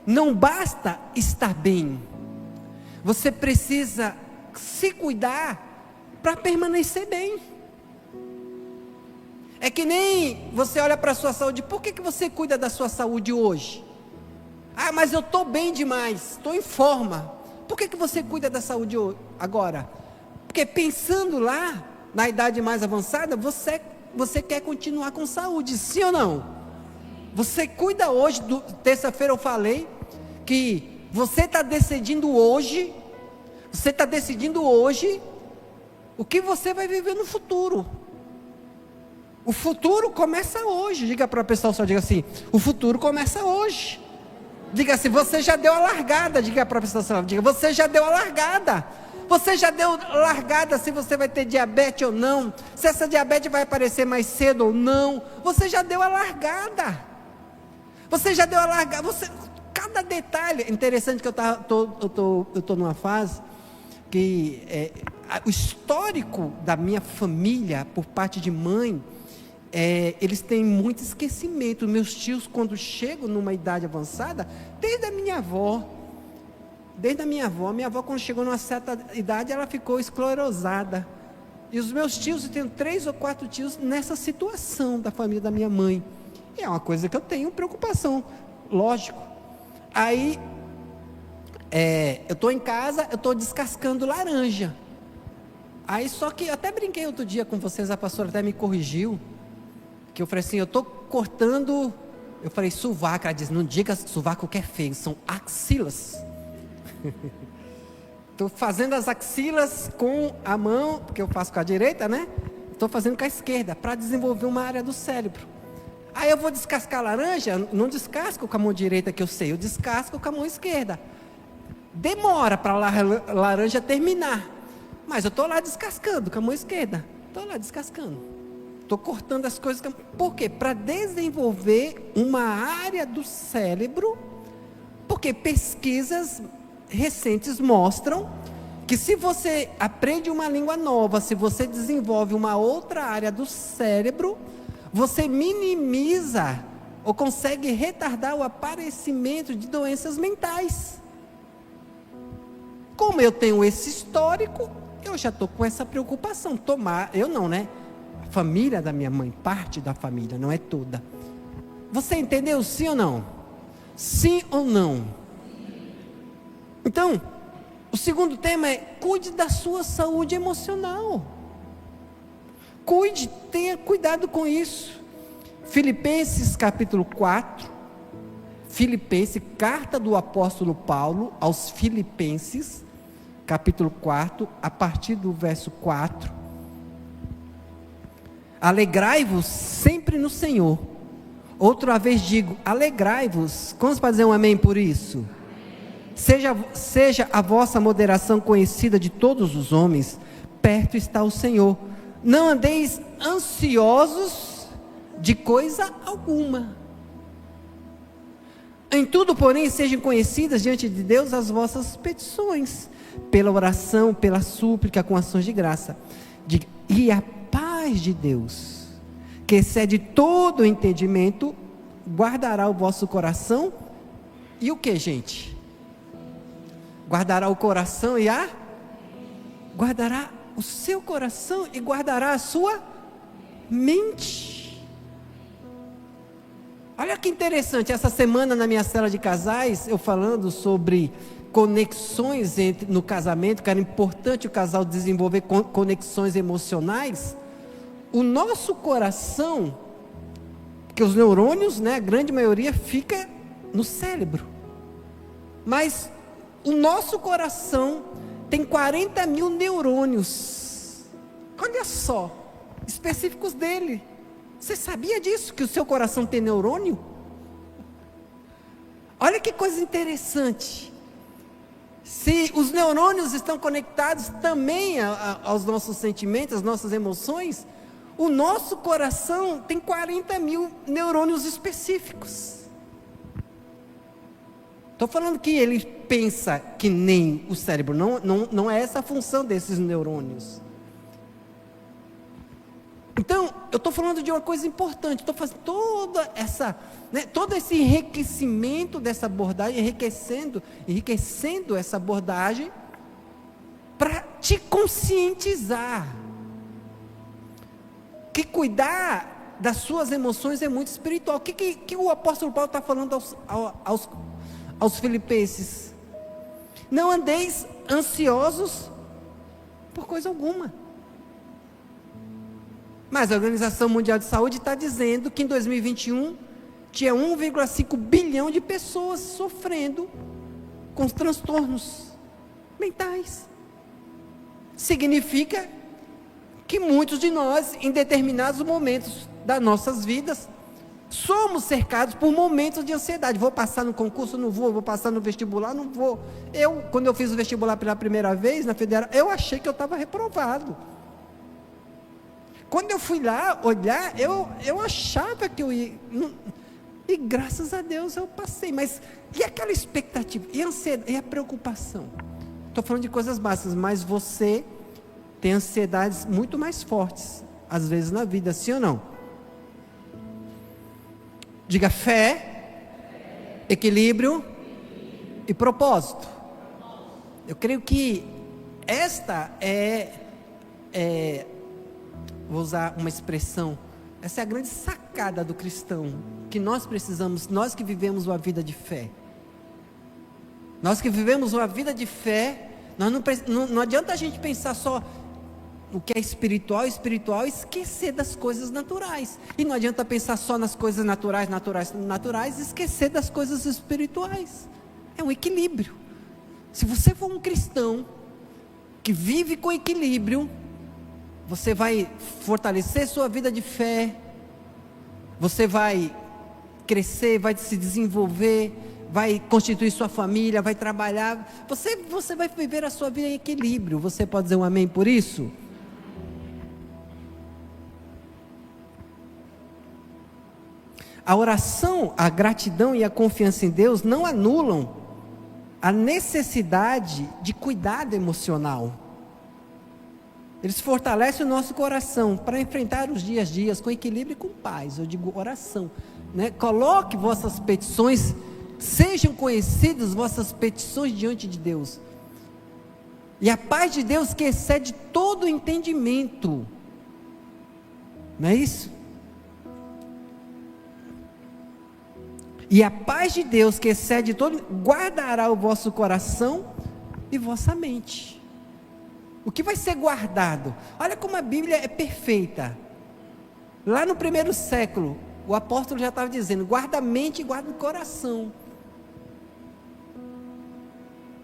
não basta estar bem, você precisa se cuidar para permanecer bem. É que nem você olha para a sua saúde. Por que você cuida da sua saúde hoje? Ah, mas eu estou bem demais, estou em forma. Por que você cuida da saúde agora? Porque pensando lá, na idade mais avançada, você quer continuar com saúde, sim ou não? Você cuida hoje, terça-feira eu falei, que você está decidindo hoje, o que você vai viver no futuro. O futuro começa hoje. Diga para a pessoa, só diga assim: o futuro começa hoje. Diga assim: você já deu a largada. Diga para a pessoa, diga: você já deu a largada. Você já deu largada se você vai ter diabetes ou não, se essa diabetes vai aparecer mais cedo ou não. Você já deu a largada. Você já deu a largada. Cada detalhe. Interessante que eu tô numa fase que o histórico da minha família, por parte de mãe, eles têm muito esquecimento. Meus tios, quando chegam numa idade avançada, desde a minha avó, quando chegou numa certa idade, ela ficou esclerosada. E os meus tios, eu tenho 3 ou 4 tios nessa situação da família da minha mãe. E é uma coisa que eu tenho preocupação, lógico. Aí, eu estou em casa, eu estou descascando laranja. Aí, só que eu até brinquei outro dia com vocês, a pastora até me corrigiu, que eu falei assim: eu estou cortando, eu falei sovaco. Ela disse: não diga sovaco que é feio, são axilas. Estou fazendo as axilas com a mão, porque eu faço com a direita, né? Estou fazendo com a esquerda, para desenvolver uma área do cérebro. Aí eu vou descascar a laranja, não descasco com a mão direita que eu sei, eu descasco com a mão esquerda. Demora para a laranja terminar, mas eu estou lá descascando com a mão esquerda. Estou lá descascando. Estou cortando as coisas. Por quê? Para desenvolver uma área do cérebro, porque pesquisas recentes mostram que se você aprende uma língua nova, se você desenvolve uma outra área do cérebro, você minimiza ou consegue retardar o aparecimento de doenças mentais. Como eu tenho esse histórico, eu já estou com essa preocupação. Eu não, né? A família da minha mãe, parte da família, não é toda. Você entendeu, sim ou não? Sim ou não? Então, o segundo tema é: cuide da sua saúde emocional. Cuide, tenha cuidado com isso. Filipenses capítulo 4, carta do apóstolo Paulo aos Filipenses, capítulo 4, a partir do verso 4. Alegrai-vos sempre no Senhor. Outra vez digo, alegrai-vos. Quantos para dizer um amém por isso? Seja a vossa moderação conhecida de todos os homens, perto está o Senhor. Não andeis ansiosos de coisa alguma. Em tudo, porém, sejam conhecidas diante de Deus as vossas petições, pela oração, pela súplica, com ações de graça. E a paz de Deus, que excede todo o entendimento, guardará o vosso coração. E o que, gente? Guardará o coração guardará o seu coração e guardará a sua mente. Olha que interessante, essa semana na minha cela de casais, eu falando sobre conexões no casamento, que era importante o casal desenvolver conexões emocionais. O nosso coração, que os neurônios, né, a grande maioria fica no cérebro, mas o nosso coração tem 40 mil neurônios, olha só, específicos dele. Você sabia disso, que o seu coração tem neurônio? Olha que coisa interessante. Se os neurônios estão conectados também aos nossos sentimentos, às nossas emoções, O nosso coração tem 40 mil neurônios específicos. Estou falando que ele pensa que nem o cérebro, não é essa a função desses neurônios. Então, eu estou falando de uma coisa importante, estou fazendo todo esse enriquecimento dessa abordagem, enriquecendo essa abordagem, para te conscientizar que cuidar das suas emoções é muito espiritual. O que o apóstolo Paulo está falando aos filipenses? Não andeis ansiosos por coisa alguma. Mas a Organização Mundial de Saúde está dizendo que em 2021 tinha 1,5 bilhão de pessoas sofrendo com transtornos mentais. Significa que muitos de nós, em determinados momentos das nossas vidas, somos cercados por momentos de ansiedade. Vou passar no concurso? Não vou. Vou passar no vestibular? Não vou. Quando eu fiz o vestibular pela primeira vez, na federal, eu achei que eu estava reprovado. Quando eu fui lá olhar, eu achava que eu ia... E graças a Deus eu passei. Mas e aquela expectativa? E a ansiedade? E a preocupação? Estou falando de coisas básicas, mas você tem ansiedades muito mais fortes, às vezes na vida, sim ou não? Diga fé, equilíbrio e propósito. Eu creio que esta vou usar uma expressão, essa é a grande sacada do cristão, que nós precisamos, nós que vivemos uma vida de fé. Nós que vivemos uma vida de fé, não adianta a gente pensar só o que é espiritual e esquecer das coisas naturais. E não adianta pensar só nas coisas naturais e esquecer das coisas espirituais. É um equilíbrio. Se você for um cristão que vive com equilíbrio, você vai fortalecer sua vida de fé, você vai crescer, vai se desenvolver, vai constituir sua família, vai trabalhar, você vai viver a sua vida em equilíbrio. Você pode dizer um amém por isso? A oração, a gratidão e a confiança em Deus não anulam a necessidade de cuidado emocional. Eles fortalecem o nosso coração para enfrentar os dias com equilíbrio e com paz. Eu digo oração, né? Coloque vossas petições, sejam conhecidas vossas petições diante de Deus. E a paz de Deus que excede todo o entendimento. Não é isso? E a paz de Deus que excede todo, guardará o vosso coração e vossa mente. O que vai ser guardado? Olha como a Bíblia é perfeita. Lá no primeiro século, o apóstolo já estava dizendo: guarda a mente e guarda o coração.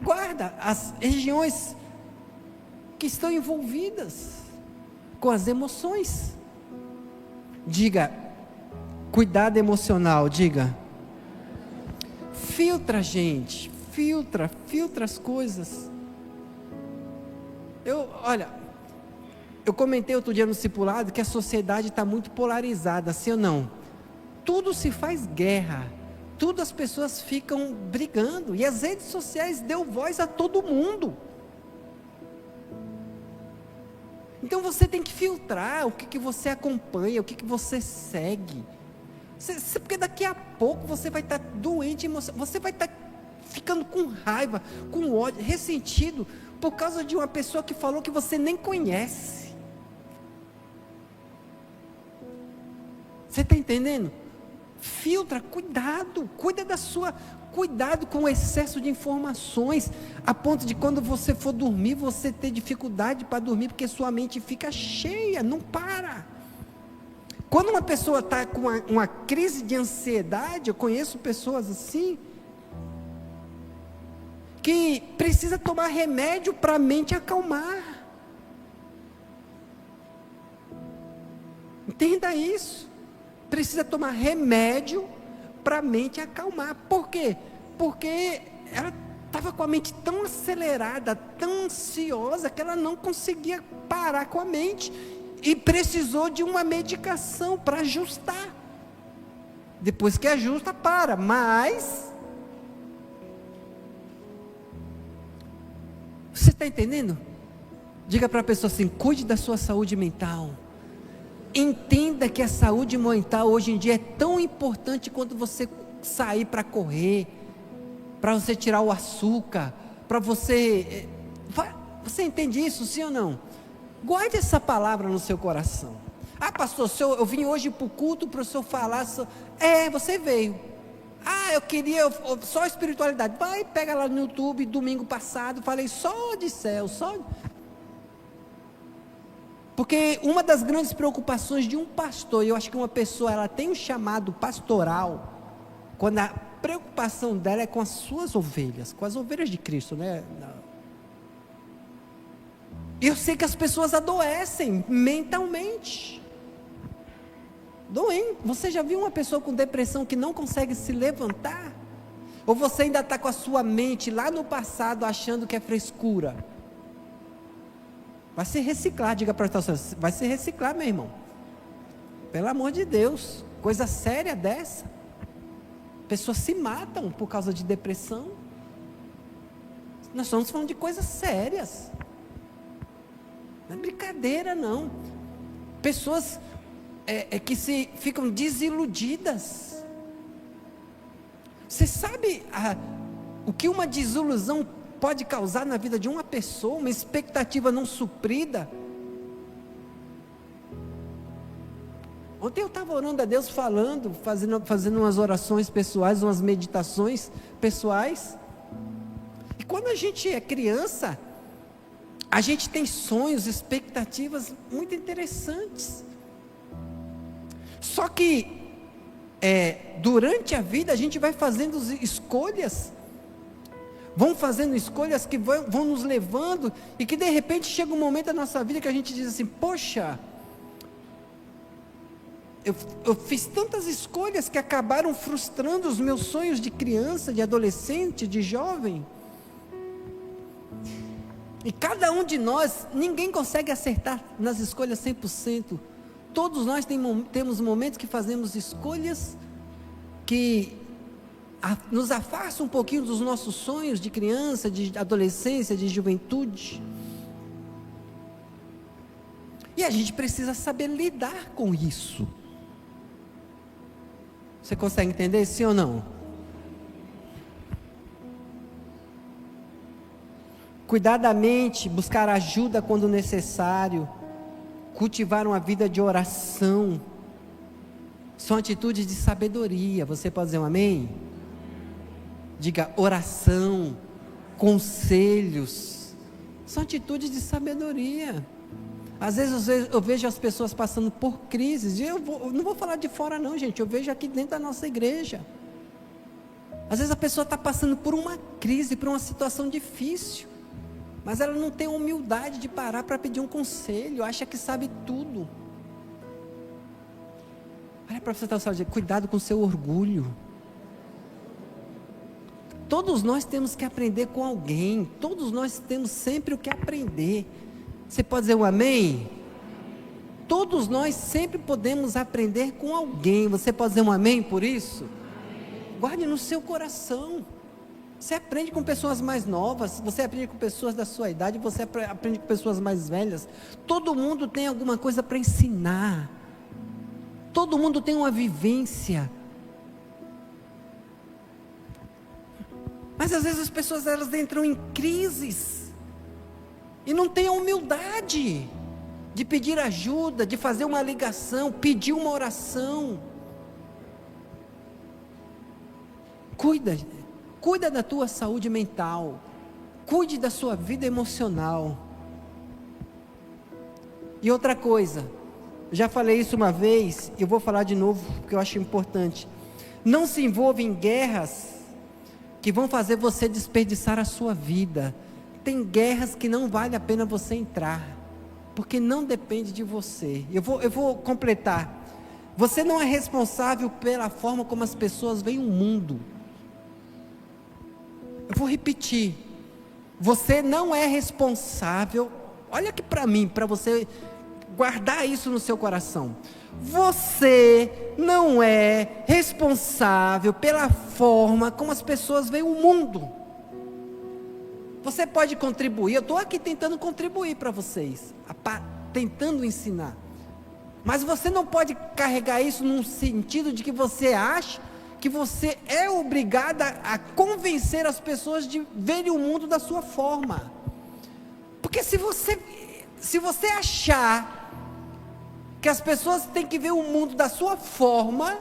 Guarda as regiões que estão envolvidas com as emoções. Diga, cuidado emocional, diga. Filtra, gente, filtra as coisas. Eu comentei outro dia no discipulado que a sociedade está muito polarizada, sim ou não? Tudo se faz guerra, tudo as pessoas ficam brigando, e as redes sociais deu voz a todo mundo. Então você tem que filtrar o que você acompanha, o que você segue. Porque daqui a pouco você vai estar doente, você vai estar ficando com raiva, com ódio, ressentido, por causa de uma pessoa que falou que você nem conhece. Você está entendendo? Filtra, cuidado com o excesso de informações, a ponto de quando você for dormir, você ter dificuldade para dormir, porque sua mente fica cheia, não para. Quando uma pessoa está com uma crise de ansiedade, eu conheço pessoas assim, que precisa tomar remédio para a mente acalmar. Entenda isso. Precisa tomar remédio para a mente acalmar. Por quê? Porque ela estava com a mente tão acelerada, tão ansiosa, que ela não conseguia parar com a mente. e precisou de uma medicação para ajustar. Depois que ajusta, para. Mas você está entendendo? Diga para a pessoa assim: cuide da sua saúde mental. Entenda que a saúde mental hoje em dia é tão importante quanto você sair para correr, para você tirar o açúcar, para você... Você entende isso, sim ou não? Guarde essa palavra no seu coração. Ah, pastor, eu vim hoje para o culto para o senhor falar... você veio. Ah, eu queria só espiritualidade. Vai, pega lá no YouTube, domingo passado, falei só de céu, só... Porque uma das grandes preocupações de um pastor, e eu acho que uma pessoa, ela tem um chamado pastoral, quando a preocupação dela é com as suas ovelhas, com as ovelhas de Cristo, né? Eu sei que as pessoas adoecem mentalmente. Você já viu uma pessoa com depressão que não consegue se levantar? Ou você ainda está com a sua mente lá no passado, achando que é frescura? Vai se reciclar, diga para a pessoa, vai se reciclar, meu irmão. Pelo amor de Deus, coisa séria dessa. Pessoas se matam por causa de depressão. Nós estamos falando de coisas sérias. Não é brincadeira, não. Pessoas que ficam desiludidas. Você sabe o que uma desilusão pode causar na vida de uma pessoa, uma expectativa não suprida? Ontem eu estava orando a Deus, fazendo umas orações pessoais, umas meditações pessoais. E quando a gente é criança, a gente tem sonhos, expectativas muito interessantes. Só que durante a vida a gente vai fazendo escolhas. Vão fazendo escolhas que vão nos levando, e que de repente chega um momento da nossa vida que a gente diz assim: poxa, eu fiz tantas escolhas que acabaram frustrando os meus sonhos de criança, de adolescente, de jovem. E cada um de nós, ninguém consegue acertar nas escolhas 100%. Todos nós temos momentos que fazemos escolhas que nos afasta um pouquinho dos nossos sonhos de criança, de adolescência, de juventude. E a gente precisa saber lidar com isso. Você consegue entender, sim ou não? Cuidar da mente, buscar ajuda quando necessário, cultivar uma vida de oração, são atitudes de sabedoria. Você pode dizer um amém? Diga: oração, conselhos, são atitudes de sabedoria. Às vezes eu vejo as pessoas passando por crises, e eu não vou falar de fora não, gente, eu vejo aqui dentro da nossa igreja. Às vezes a pessoa está passando por uma crise, por uma situação difícil, mas ela não tem a humildade de parar para pedir um conselho, acha que sabe tudo. Olha para você, cuidado com o seu orgulho. Todos nós temos que aprender com alguém. Todos nós temos sempre o que aprender. Você pode dizer um amém? Todos nós sempre podemos aprender com alguém. Você pode dizer um amém por isso? Guarde no seu coração. Você aprende com pessoas mais novas, você aprende com pessoas da sua idade, você aprende com pessoas mais velhas. Todo mundo tem alguma coisa para ensinar. Todo mundo tem uma vivência. Mas às vezes as pessoas, elas entram em crises e não têm a humildade de pedir ajuda, de fazer uma ligação, pedir uma oração. Cuida da tua saúde mental, cuide da sua vida emocional. E outra coisa, já falei isso uma vez, eu vou falar de novo porque eu acho importante. Não se envolva em guerras que vão fazer você desperdiçar a sua vida. Tem guerras que não vale a pena você entrar, porque não depende de você. Eu vou completar. Você não é responsável pela forma como as pessoas veem o mundo. Eu vou repetir. Você não é responsável. Olha aqui para mim, para você guardar isso no seu coração. Você não é responsável pela forma como as pessoas veem o mundo. Você pode contribuir, eu estou aqui tentando contribuir para vocês, tentando ensinar. Mas você não pode carregar isso num sentido de que você acha que você é obrigada a convencer as pessoas de verem o mundo da sua forma. Porque se você achar que as pessoas têm que ver o mundo da sua forma,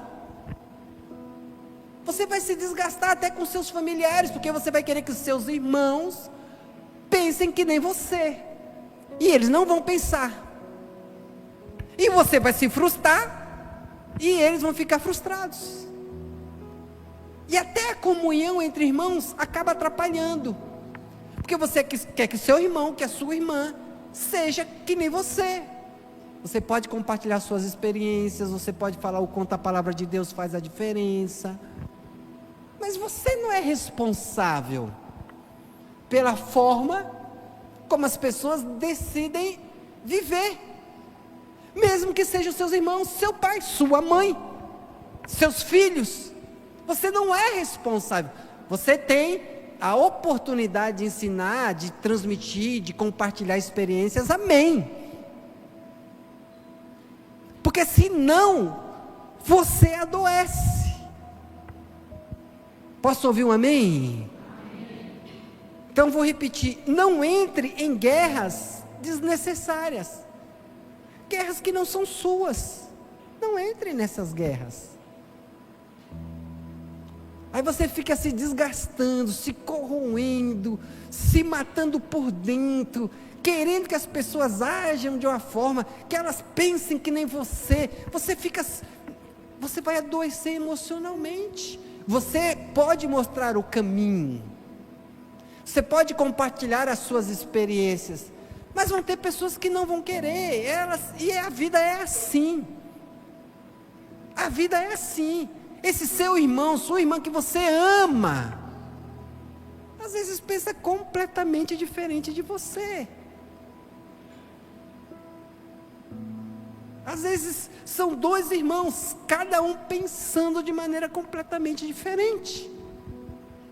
você vai se desgastar até com seus familiares, porque você vai querer que os seus irmãos pensem que nem você, e eles não vão pensar, e você vai se frustrar, e eles vão ficar frustrados, e até a comunhão entre irmãos acaba atrapalhando, porque você quer que o seu irmão, que a sua irmã, seja que nem você. Você pode compartilhar suas experiências, você pode falar o quanto a palavra de Deus faz a diferença, mas você não é responsável pela forma como as pessoas decidem viver, mesmo que sejam seus irmãos, seu pai, sua mãe, seus filhos. Você não é responsável. Você tem a oportunidade de ensinar, de transmitir, de compartilhar experiências, amém. Porque senão, você adoece. Posso ouvir um amém? Então vou repetir, não entre em guerras desnecessárias, guerras que não são suas, não entre nessas guerras. Aí você fica se desgastando, se corroendo, se matando por dentro, querendo que as pessoas ajam de uma forma, que elas pensem que nem você. Você vai adoecer emocionalmente. Você pode mostrar o caminho, você pode compartilhar as suas experiências, mas vão ter pessoas que não vão querer, e a vida é assim. A vida é assim. Esse seu irmão, sua irmã que você ama, às vezes pensa completamente diferente de você. Às vezes são dois irmãos, cada um pensando de maneira completamente diferente.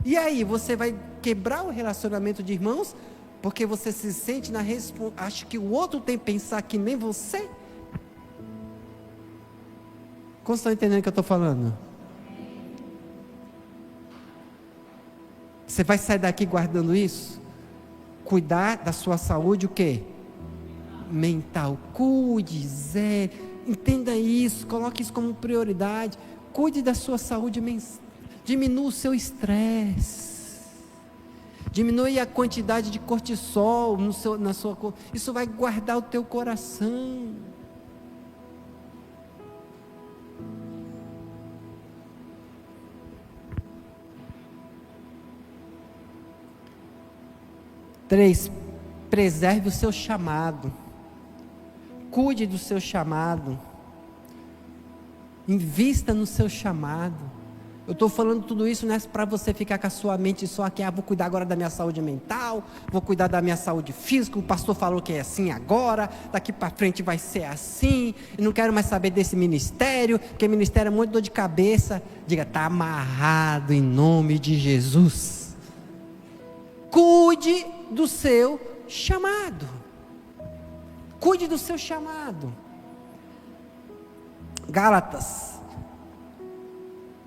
E aí você vai quebrar o relacionamento de irmãos, porque você se sente acha que o outro tem que pensar que nem você? Como estão entendendo o que eu estou falando? Você vai sair daqui guardando isso? Cuidar da sua saúde, o quê? Mental. Cuide, Zé. Entenda isso, coloque isso como prioridade. Cuide da sua saúde mental. Diminua o seu estresse. Diminui a quantidade de cortisol na sua. Isso vai guardar o teu coração. Três, preserve o seu chamado. Cuide do seu chamado. Invista no seu chamado. Eu estou falando tudo isso não é para você ficar com a sua mente só aqui, vou cuidar agora da minha saúde mental, vou cuidar da minha saúde física, o pastor falou que é assim agora, daqui para frente vai ser assim, eu não quero mais saber desse ministério, porque ministério é muito dor de cabeça. Diga, está amarrado em nome de Jesus. Cuide do seu chamado. Cuide do seu chamado. Gálatas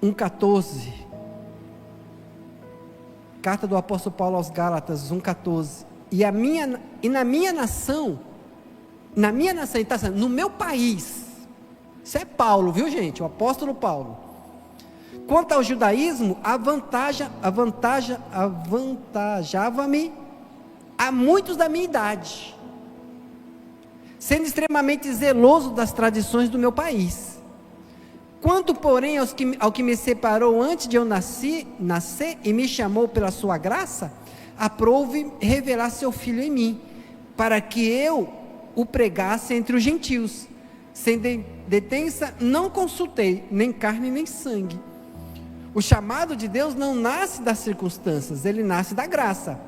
1,14. Carta do apóstolo Paulo aos Gálatas 1,14. E na minha nação, então, no meu país, isso é Paulo, viu gente? O apóstolo Paulo. Quanto ao judaísmo, avantajava-me a muitos da minha idade, sendo extremamente zeloso das tradições do meu país. Quanto, porém, ao que me separou antes de eu nascer e me chamou pela sua graça, aprouve revelar seu Filho em mim, para que eu o pregasse entre os gentios. Sem detença, não consultei nem carne nem sangue. O chamado de Deus não nasce das circunstâncias, ele nasce da graça.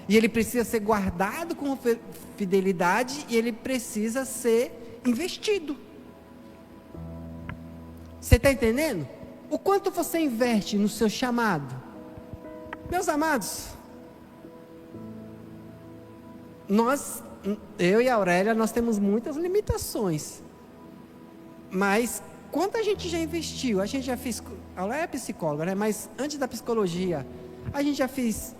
E ele precisa ser guardado com fidelidade, e ele precisa ser investido. Você está entendendo? O quanto você investe no seu chamado? Meus amados, eu e a Aurélia, nós temos muitas limitações. Mas quanto a gente já investiu? A gente já fez, a Aurélia é psicóloga, né? Mas antes da psicologia, a gente já fez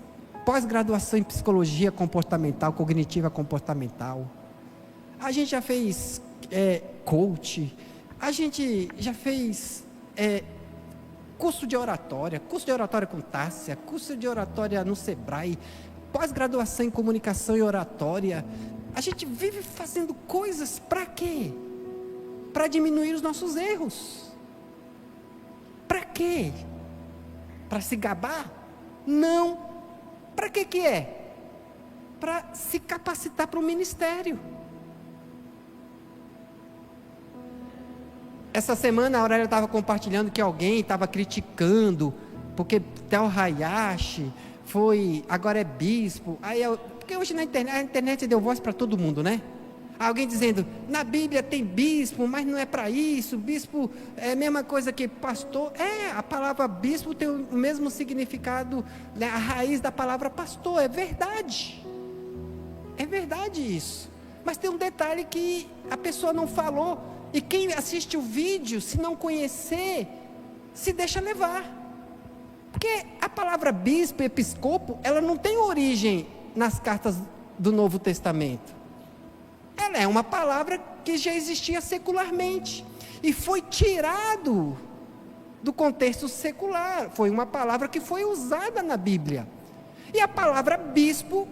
pós-graduação em psicologia comportamental, cognitiva comportamental. A gente já fez coach. A gente já fez curso de oratória com Tássia, curso de oratória no Sebrae, pós-graduação em comunicação e oratória. A gente vive fazendo coisas para quê? Para diminuir os nossos erros. Para quê? Para se gabar? Não. Para que é? Para se capacitar para o ministério. Essa semana a Aurélia estava compartilhando que alguém estava criticando, porque Theo Hayashi agora é bispo. Porque hoje a internet deu voz para todo mundo, né? Alguém dizendo, na Bíblia tem bispo, mas não é para isso, bispo é a mesma coisa que pastor. A palavra bispo tem o mesmo significado, né? A raiz da palavra pastor, é verdade isso. Mas tem um detalhe que a pessoa não falou, e quem assiste o vídeo, se não conhecer, se deixa levar. Porque a palavra bispo e episcopo, ela não tem origem nas cartas do Novo Testamento. Ela é uma palavra que já existia secularmente e foi tirado do contexto secular. Foi uma palavra que foi usada na Bíblia. E a palavra bispo,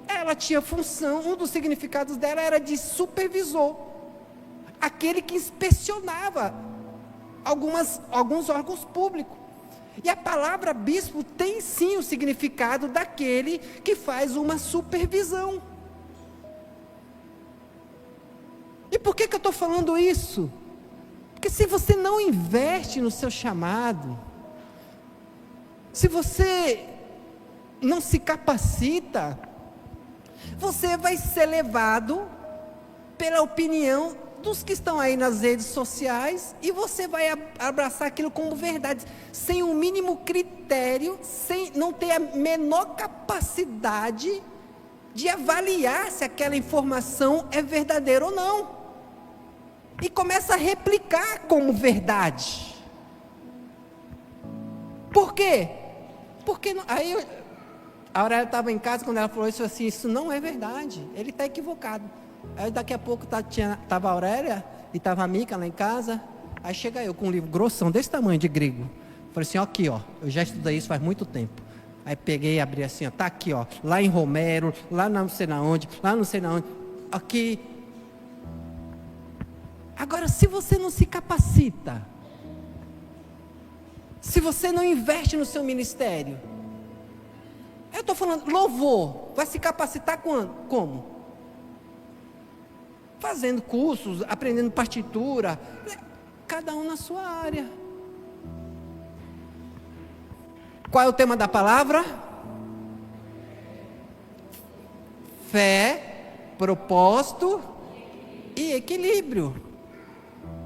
ela tinha função, um dos significados dela era de supervisor, aquele que inspecionava alguns órgãos públicos. E a palavra bispo tem sim o significado daquele que faz uma supervisão. E por que eu estou falando isso? Porque se você não investe no seu chamado, se você não se capacita, você vai ser levado pela opinião dos que estão aí nas redes sociais, e você vai abraçar aquilo como verdade, sem o mínimo critério, sem não ter a menor capacidade de avaliar se aquela informação é verdadeira ou não. E começa a replicar como verdade. Por quê? Porque aí a Aurélia estava em casa, quando ela falou isso assim, isso não é verdade, ele está equivocado. Aí daqui a pouco estava a Aurélia e estava a Mica lá em casa. Aí chega eu com um livro grossão desse tamanho de grego. Falei assim, aqui ó, eu já estudei isso faz muito tempo. Aí peguei e abri assim, ó, tá aqui ó, lá em Romero, lá não sei na onde, aqui. Agora, se você não se capacita, se você não investe no seu ministério, eu estou falando, louvor, vai se capacitar quando? Como? Fazendo cursos, aprendendo partitura, cada um na sua área. Qual é o tema da palavra? Fé, propósito e equilíbrio.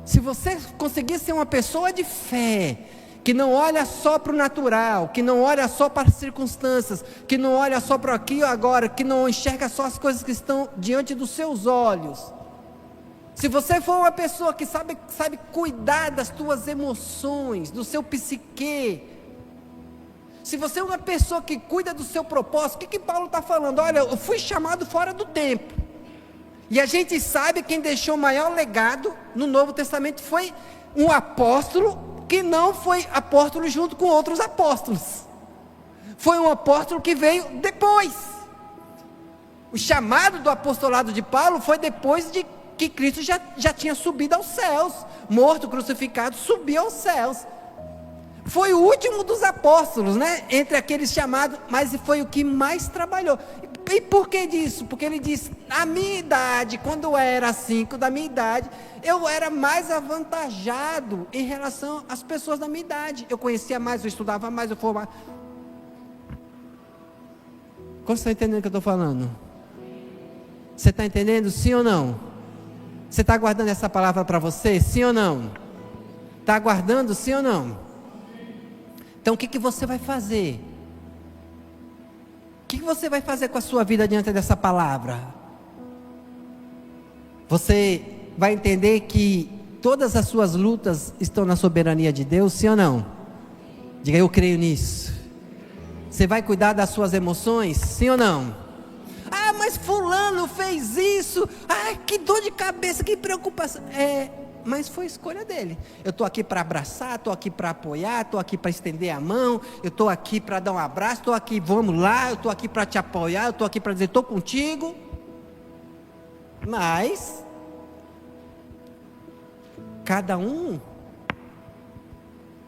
Se você conseguir ser uma pessoa de fé, que não olha só para o natural, que não olha só para as circunstâncias, que não olha só para aqui e agora, que não enxerga só as coisas que estão diante dos seus olhos. Se você for uma pessoa que sabe cuidar das tuas emoções, do seu psique, se você é uma pessoa que cuida do seu propósito, o que Paulo está falando? Olha, eu fui chamado fora do tempo. E a gente sabe quem deixou o maior legado no Novo Testamento foi um apóstolo que não foi apóstolo junto com outros apóstolos. Foi um apóstolo que veio depois. O chamado do apostolado de Paulo foi depois de que Cristo já tinha subido aos céus, morto, crucificado, subiu aos céus. Foi o último dos apóstolos, né? Entre aqueles chamados, mas foi o que mais trabalhou. E por que disso? Porque ele disse, na minha idade, quando eu era 5 da minha idade, eu era mais avantajado em relação às pessoas da minha idade. Eu conhecia mais, eu estudava mais, eu formava. Como você está entendendo o que eu estou falando? Você está entendendo, sim ou não? Você está guardando essa palavra para você? Sim ou não? Está aguardando, sim ou não? Então o que você vai fazer? O que você vai fazer com a sua vida diante dessa palavra? Você vai entender que todas as suas lutas estão na soberania de Deus, sim ou não? Diga, eu creio nisso. Você vai cuidar das suas emoções, sim ou não? Ah, mas fulano fez isso. Ah, que dor de cabeça, que preocupação. Mas foi escolha dele. Eu estou aqui para abraçar, estou aqui para apoiar, estou aqui para estender a mão, eu estou aqui para dar um abraço, estou aqui, vamos lá, eu estou aqui para te apoiar, eu estou aqui para dizer, estou contigo. Mas cada um,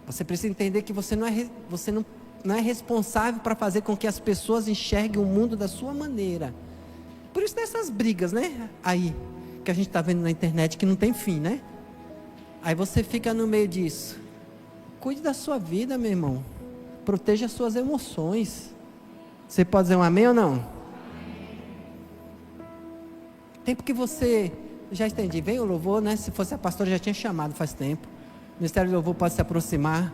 você precisa entender que você não é responsável para fazer com que as pessoas enxerguem o mundo da sua maneira. Por isso dessas brigas, né? Aí, que a gente está vendo na internet, que não tem fim, né? Aí você fica no meio disso. Cuide da sua vida, meu irmão. Proteja as suas emoções. Você pode dizer um amém ou não? Tempo que você já estendi, vem o louvor, né? Se fosse a pastora já tinha chamado faz tempo. O Ministério do Louvor pode se aproximar.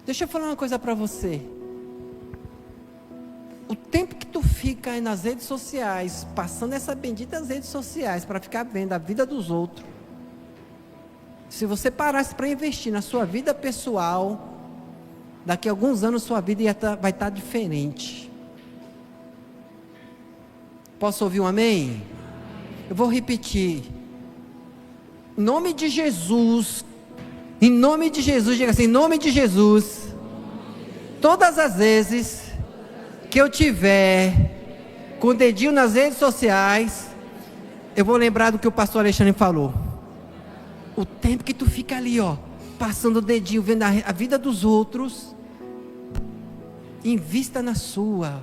Deixa eu falar uma coisa para você. O tempo que tu fica aí nas redes sociais, passando essas benditas redes sociais para ficar vendo a vida dos outros, se você parasse para investir na sua vida pessoal, daqui a alguns anos sua vida vai estar diferente. Posso ouvir um amém? Eu vou repetir. Em nome de Jesus, diga assim, em nome de Jesus, todas as vezes que eu tiver com o dedinho nas redes sociais, eu vou lembrar do que o pastor Alexandre falou. O tempo que tu fica ali, ó, passando o dedinho, vendo a vida dos outros, invista na sua.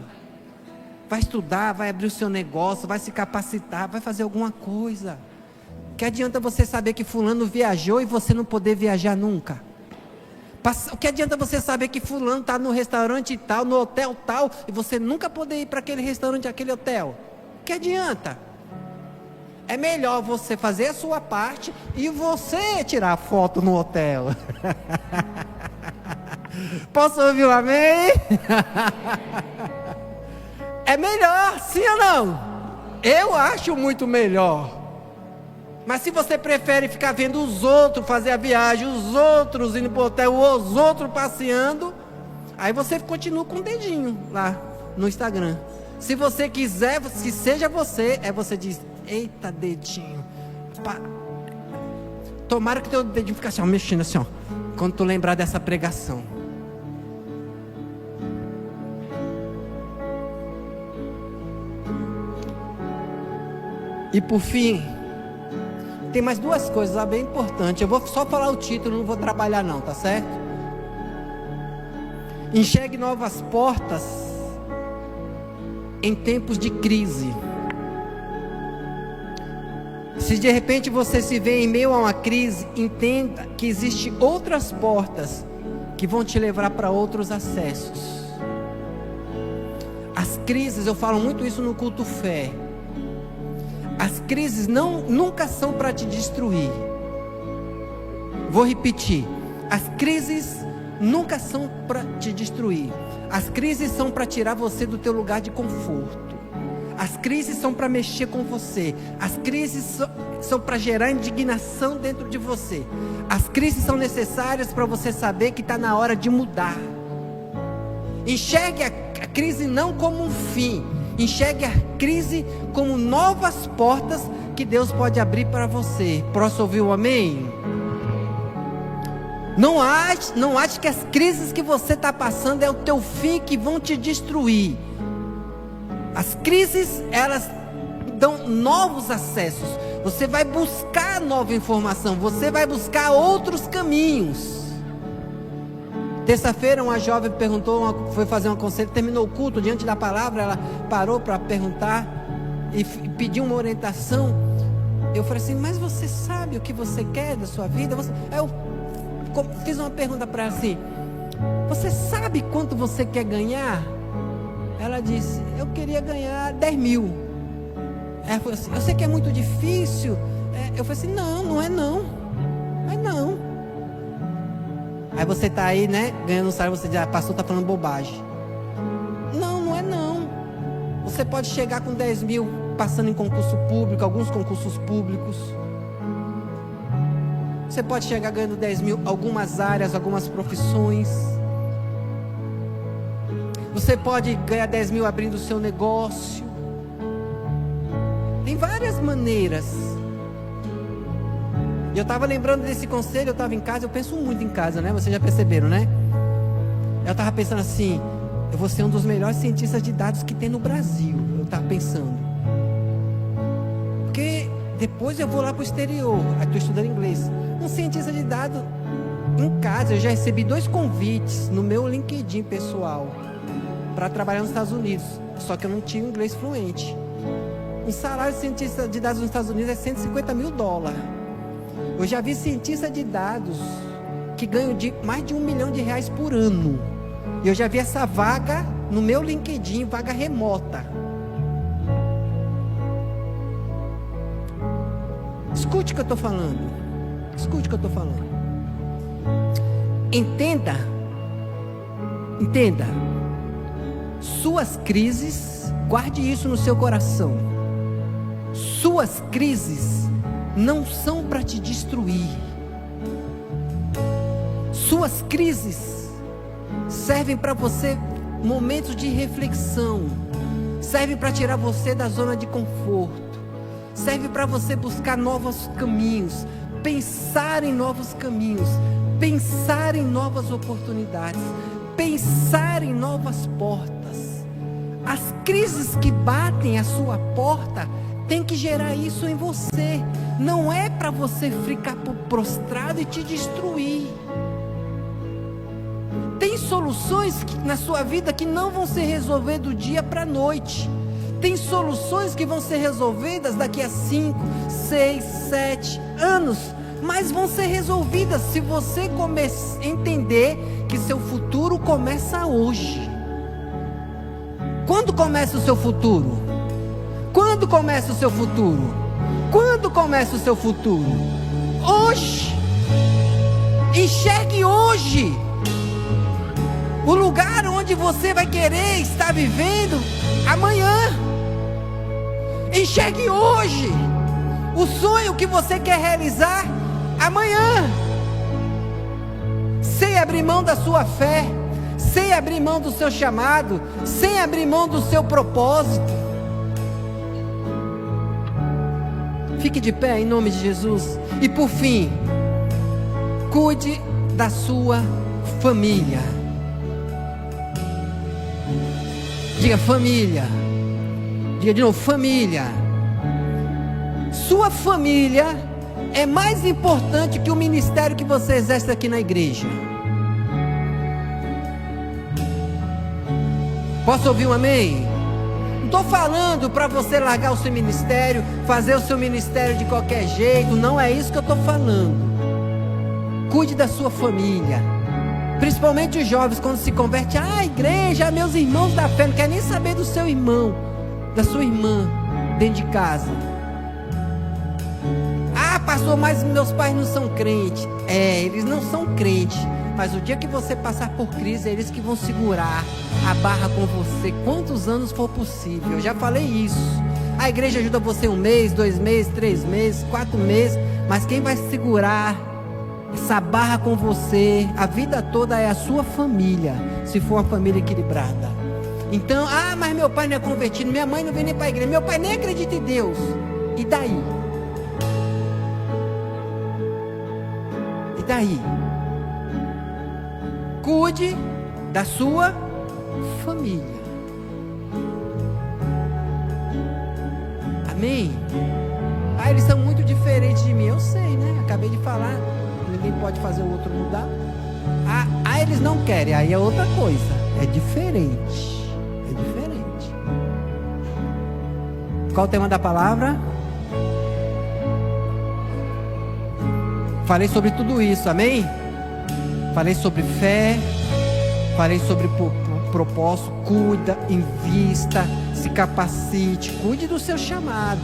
Vai estudar, vai abrir o seu negócio, vai se capacitar, vai fazer alguma coisa. Que adianta você saber que fulano viajou e você não poder viajar nunca? O que adianta você saber que fulano está no restaurante tal, no hotel tal, e você nunca poder ir para aquele restaurante, aquele hotel? O que adianta? É melhor você fazer a sua parte e você tirar foto no hotel. Posso ouvir um amém? É melhor, sim ou não? Eu acho muito melhor. Mas se você prefere ficar vendo os outros fazer a viagem, os outros indo para o hotel, os outros passeando, aí você continua com o dedinho lá no Instagram. Se você quiser, se seja você, você diz, eita dedinho. Tomara que teu dedinho fique assim, ó, mexendo assim, ó, quando tu lembrar dessa pregação. E por fim, tem mais duas coisas bem importantes. Eu vou só falar o título, não vou trabalhar não, tá certo? Enxergue novas portas em tempos de crise. Se de repente você se vê em meio a uma crise, entenda que existem outras portas que vão te levar para outros acessos. As crises, eu falo muito isso no culto fé. As crises nunca são para te destruir. Vou repetir. As crises nunca são para te destruir. As crises são para tirar você do teu lugar de conforto. As crises são para mexer com você. As crises são para gerar indignação dentro de você. As crises são necessárias para você saber que está na hora de mudar. Enxergue a crise não como um fim. Enxergue a crise como novas portas que Deus pode abrir para você. Posso ouvir o amém? Não ache que as crises que você está passando é o teu fim, que vão te destruir. As crises, elas dão novos acessos. Você vai buscar nova informação. Você vai buscar outros caminhos. Terça-feira uma jovem perguntou, foi fazer um conselho, terminou o culto, diante da palavra, ela parou para perguntar e pediu uma orientação. Eu falei assim, mas você sabe o que você quer da sua vida? Eu fiz uma pergunta para ela assim, você sabe quanto você quer ganhar? Ela disse, eu queria ganhar 10 mil. Ela falou assim, eu sei que é muito difícil, Eu falei assim, não é não. Mas não. Aí você tá aí, né, ganhando um salário, você diz, pastor tá falando bobagem. Não é não. Você pode chegar com 10 mil passando em concurso público, alguns concursos públicos. Você pode chegar ganhando 10 mil, algumas áreas, algumas profissões. Você pode ganhar 10 mil abrindo o seu negócio. Tem várias maneiras. E eu estava lembrando desse conselho, eu estava em casa, eu penso muito em casa, né? Vocês já perceberam, né? Eu estava pensando assim, eu vou ser um dos melhores cientistas de dados que tem no Brasil. Eu estava pensando. Porque depois eu vou lá para o exterior, estou estudando inglês. Um cientista de dados em casa, eu já recebi 2 convites no meu LinkedIn pessoal para trabalhar nos Estados Unidos. Só que eu não tinha inglês fluente. Um salário de cientista de dados nos Estados Unidos é $150 mil. Eu já vi cientista de dados que ganham mais de R$1 milhão por ano. E eu já vi essa vaga no meu LinkedIn, vaga remota. Escute o que eu estou falando. Escute o que eu estou falando. Entenda. Suas crises, guarde isso no seu coração. Suas crises não são para te destruir. Suas crises servem para você momentos de reflexão, servem para tirar você da zona de conforto, serve para você buscar novos caminhos, pensar em novos caminhos, pensar em novas oportunidades, pensar em novas portas. As crises que batem à sua porta tem que gerar isso em você. Não é para você ficar prostrado e te destruir. Tem soluções na sua vida que não vão ser resolvidas do dia para a noite. Tem soluções que vão ser resolvidas daqui a 5, 6, 7 anos. Mas vão ser resolvidas se você entender que seu futuro começa hoje. Quando começa o seu futuro? Quando começa o seu futuro? Quando começa o seu futuro? Hoje. Enxergue hoje o lugar onde você vai querer estar vivendo amanhã. Enxergue hoje o sonho que você quer realizar amanhã. Sem abrir mão da sua fé, sem abrir mão do seu chamado, sem abrir mão do seu propósito. Fique de pé em nome de Jesus. E por fim, cuide da sua família. Diga família. Diga de novo, família. Sua família é mais importante que o ministério que você exerce aqui na igreja. Posso ouvir um amém? Não estou falando para você largar o seu ministério, fazer o seu ministério de qualquer jeito. Não é isso que eu estou falando. Cuide da sua família. Principalmente os jovens, quando se convertem. Igreja, meus irmãos da fé. Não quer nem saber do seu irmão, da sua irmã, dentro de casa. Pastor, mas meus pais não são crentes. Eles não são crentes. Mas o dia que você passar por crise, é eles que vão segurar a barra com você quantos anos for possível. Eu já falei isso. A igreja ajuda você 1 mês, 2 meses, 3 meses, 4 meses. Mas quem vai segurar essa barra com você a vida toda é a sua família, se for uma família equilibrada. Então, mas meu pai não é convertido, minha mãe não vem nem para a igreja, meu pai nem acredita em Deus. E daí? E daí? Cuide da sua família. Amém? Eles são muito diferentes de mim. Eu sei, né? Acabei de falar. Ninguém pode fazer o outro mudar. Eles não querem. Aí é outra coisa. É diferente. É diferente. Qual o tema da palavra? Falei sobre tudo isso, amém? Falei sobre fé, falei sobre propósito, cuida, invista, Se capacite, cuide do seu chamado.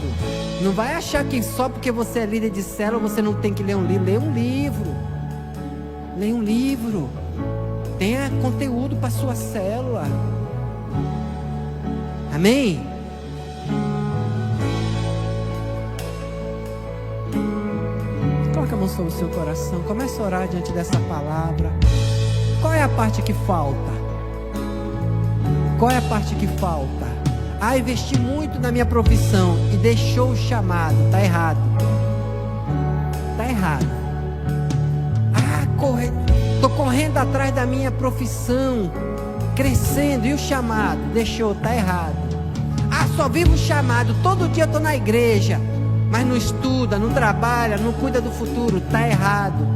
Não vai achar que só porque você é líder de célula você não tem que ler um livro. Leia um livro. Leia um livro. Tenha conteúdo para sua célula. Amém? Coloque a mão sobre o seu coração. Comece a orar diante dessa palavra. Qual é a parte que falta? Qual é a parte que falta? Ah, investi muito na minha profissão e deixou o chamado. Está errado. Está errado. Ah, estou correndo atrás da minha profissão, crescendo, e o chamado? Deixou, está errado. Ah, só vivo o chamado, todo dia eu estou na igreja, mas não estuda, não trabalha, não cuida do futuro. Está errado.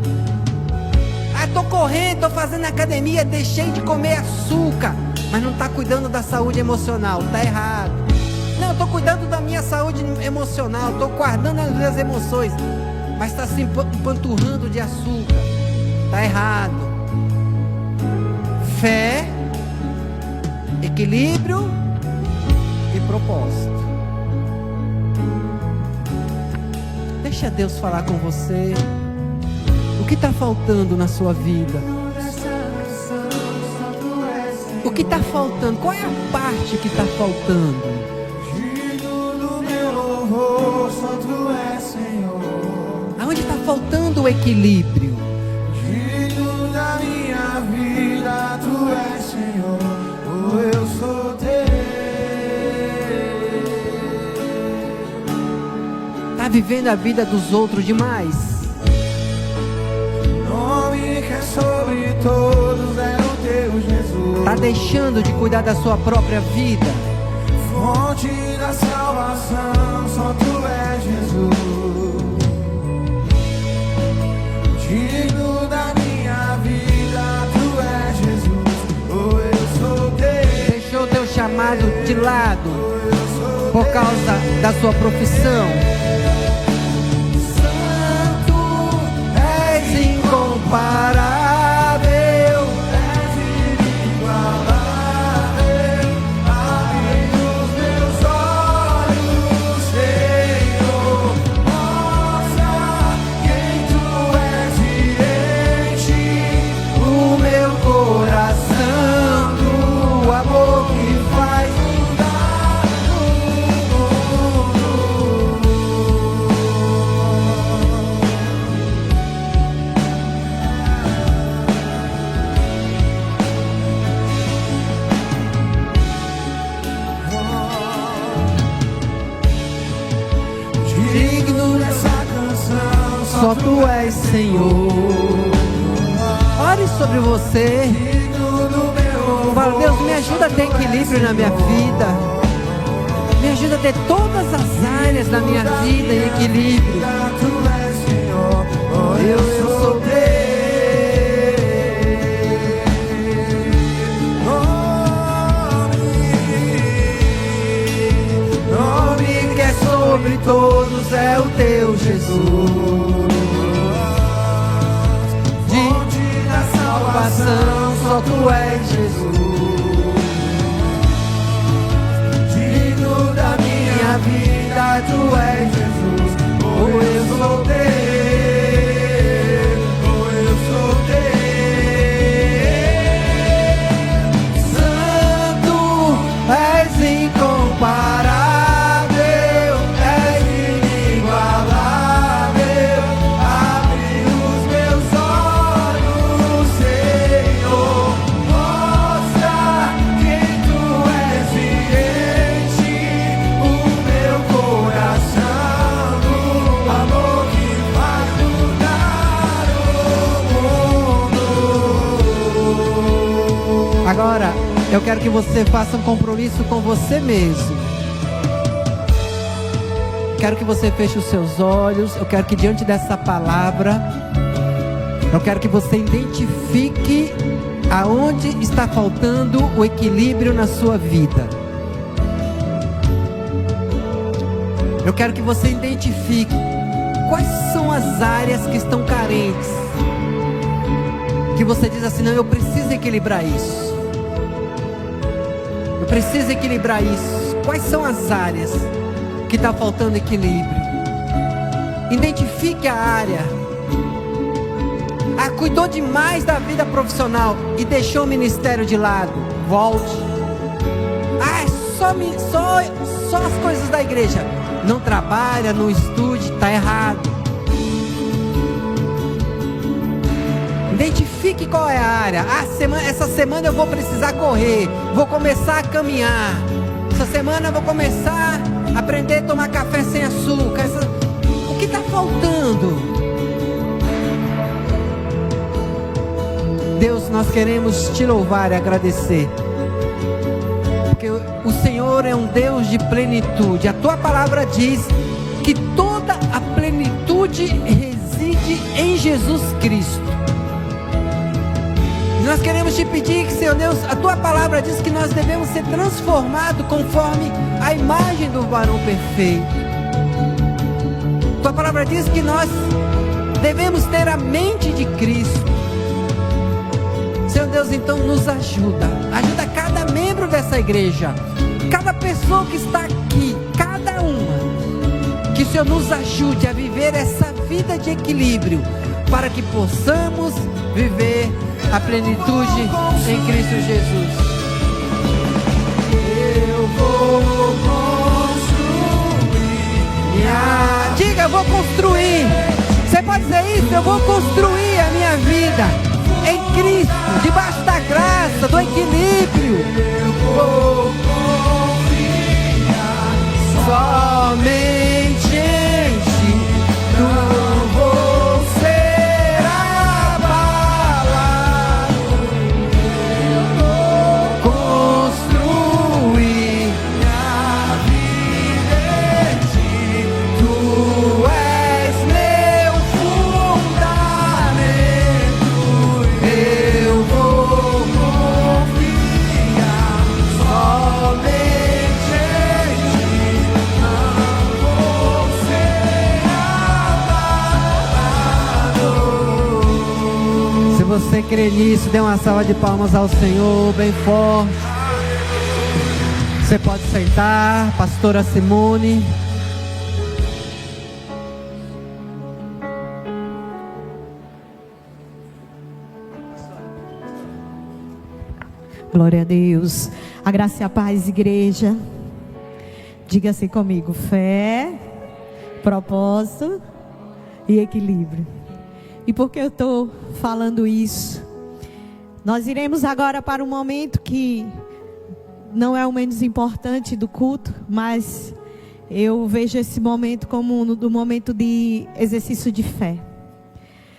Ah, estou correndo, estou fazendo academia, deixei de comer açúcar, mas não está cuidando da saúde emocional. Está errado. Não, estou cuidando da minha saúde emocional, estou guardando as minhas emoções, mas está se empanturrando de açúcar. Está errado. Fé, equilíbrio e propósito. Deixa Deus falar com você. O que está faltando na sua vida? O que está faltando? Qual é a parte que está faltando? Digno do meu louvor, só tu és, Senhor. Aonde está faltando o equilíbrio? Digno da minha vida, tu és, Senhor. Oh, eu sou teu. Está vivendo a vida dos outros demais? Nome que é sobre todos é o teu, Jesus. Está deixando de cuidar da sua própria vida? Fonte da salvação, só tu és, Jesus. Digno da minha vida, tu és, Jesus. Oh, eu sou teu. Deixou o teu chamado de lado por causa da sua profissão? Santo és incomparável. Só tu és, Senhor. Ore sobre você. Fala, Deus, me ajuda a ter equilíbrio na minha vida. Me ajuda a ter todas as áreas da minha vida em equilíbrio. Eu sou teu. Nome que é sobre todos é o teu, Jesus. Só tu és, Jesus. Digno da minha vida, tu és, Jesus. Oh, eu sou teu. Oh, eu sou teu. Santo, és incomparável. Agora, eu quero que você faça um compromisso com você mesmo. Quero que você feche os seus olhos. Eu quero que diante dessa palavra, eu quero que você identifique aonde está faltando o equilíbrio na sua vida. Eu quero que você identifique quais são as áreas que estão carentes. Que você diz assim, não, eu preciso equilibrar isso. Eu preciso equilibrar isso. quais são as áreas que está faltando equilíbrio. Identifique a área. Cuidou demais da vida profissional e deixou o ministério de lado. Volte. Só as coisas da igreja. Não trabalha, não estude, está errado. Identifique qual é a área. Essa semana eu vou precisar correr, vou começar a caminhar. Essa semana eu vou começar a aprender a tomar café sem açúcar. O que está faltando? Deus, nós queremos te louvar e agradecer, porque o Senhor é um Deus de plenitude. A tua palavra diz que toda a plenitude reside em Jesus Cristo. Nós queremos te pedir que, Senhor Deus, a tua palavra diz que nós devemos ser transformados conforme a imagem do varão perfeito. Tua palavra diz que nós devemos ter a mente de Cristo. Senhor Deus, então nos ajuda cada membro dessa igreja, cada pessoa que está aqui, cada uma, que o Senhor nos ajude a viver essa vida de equilíbrio, para que possamos viver a plenitude em Cristo Jesus. Eu vou construir. Diga, eu vou construir. Você pode dizer isso? Eu vou construir a minha vida em Cristo, debaixo da graça, do equilíbrio. Eu vou confiar somente em Ti. Não vou ser abalado. Eu vou construir minha vida em Ti. Tu és meu fundamento. Eu vou confiar somente em Ti. Não vou ser abalado. Se você crê nisso, dê uma salva de palmas ao Senhor, bem forte. Você pode sentar, pastora Simone. Glória a Deus. A graça e a paz, igreja. Diga assim comigo: fé, propósito e equilíbrio. E por que eu estou falando isso? Nós iremos agora para um momento que não é o menos importante do culto, mas eu vejo esse momento como um momento de exercício de fé.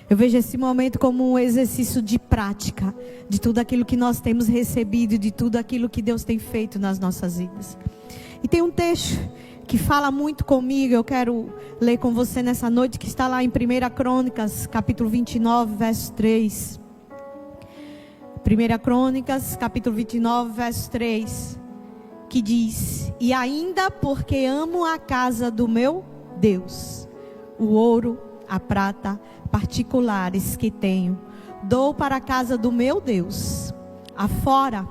Eu vejo esse momento como um exercício de prática, de tudo aquilo que nós temos recebido, de tudo aquilo que Deus tem feito nas nossas vidas. E tem um texto que fala muito comigo, eu quero ler com você nessa noite, que está lá em 1 Crônicas, capítulo 29, verso 3. 1 Crônicas, capítulo 29, verso 3, que diz: e ainda porque amo a casa do meu Deus, o ouro, a prata particulares que tenho, dou para a casa do meu Deus. Afora,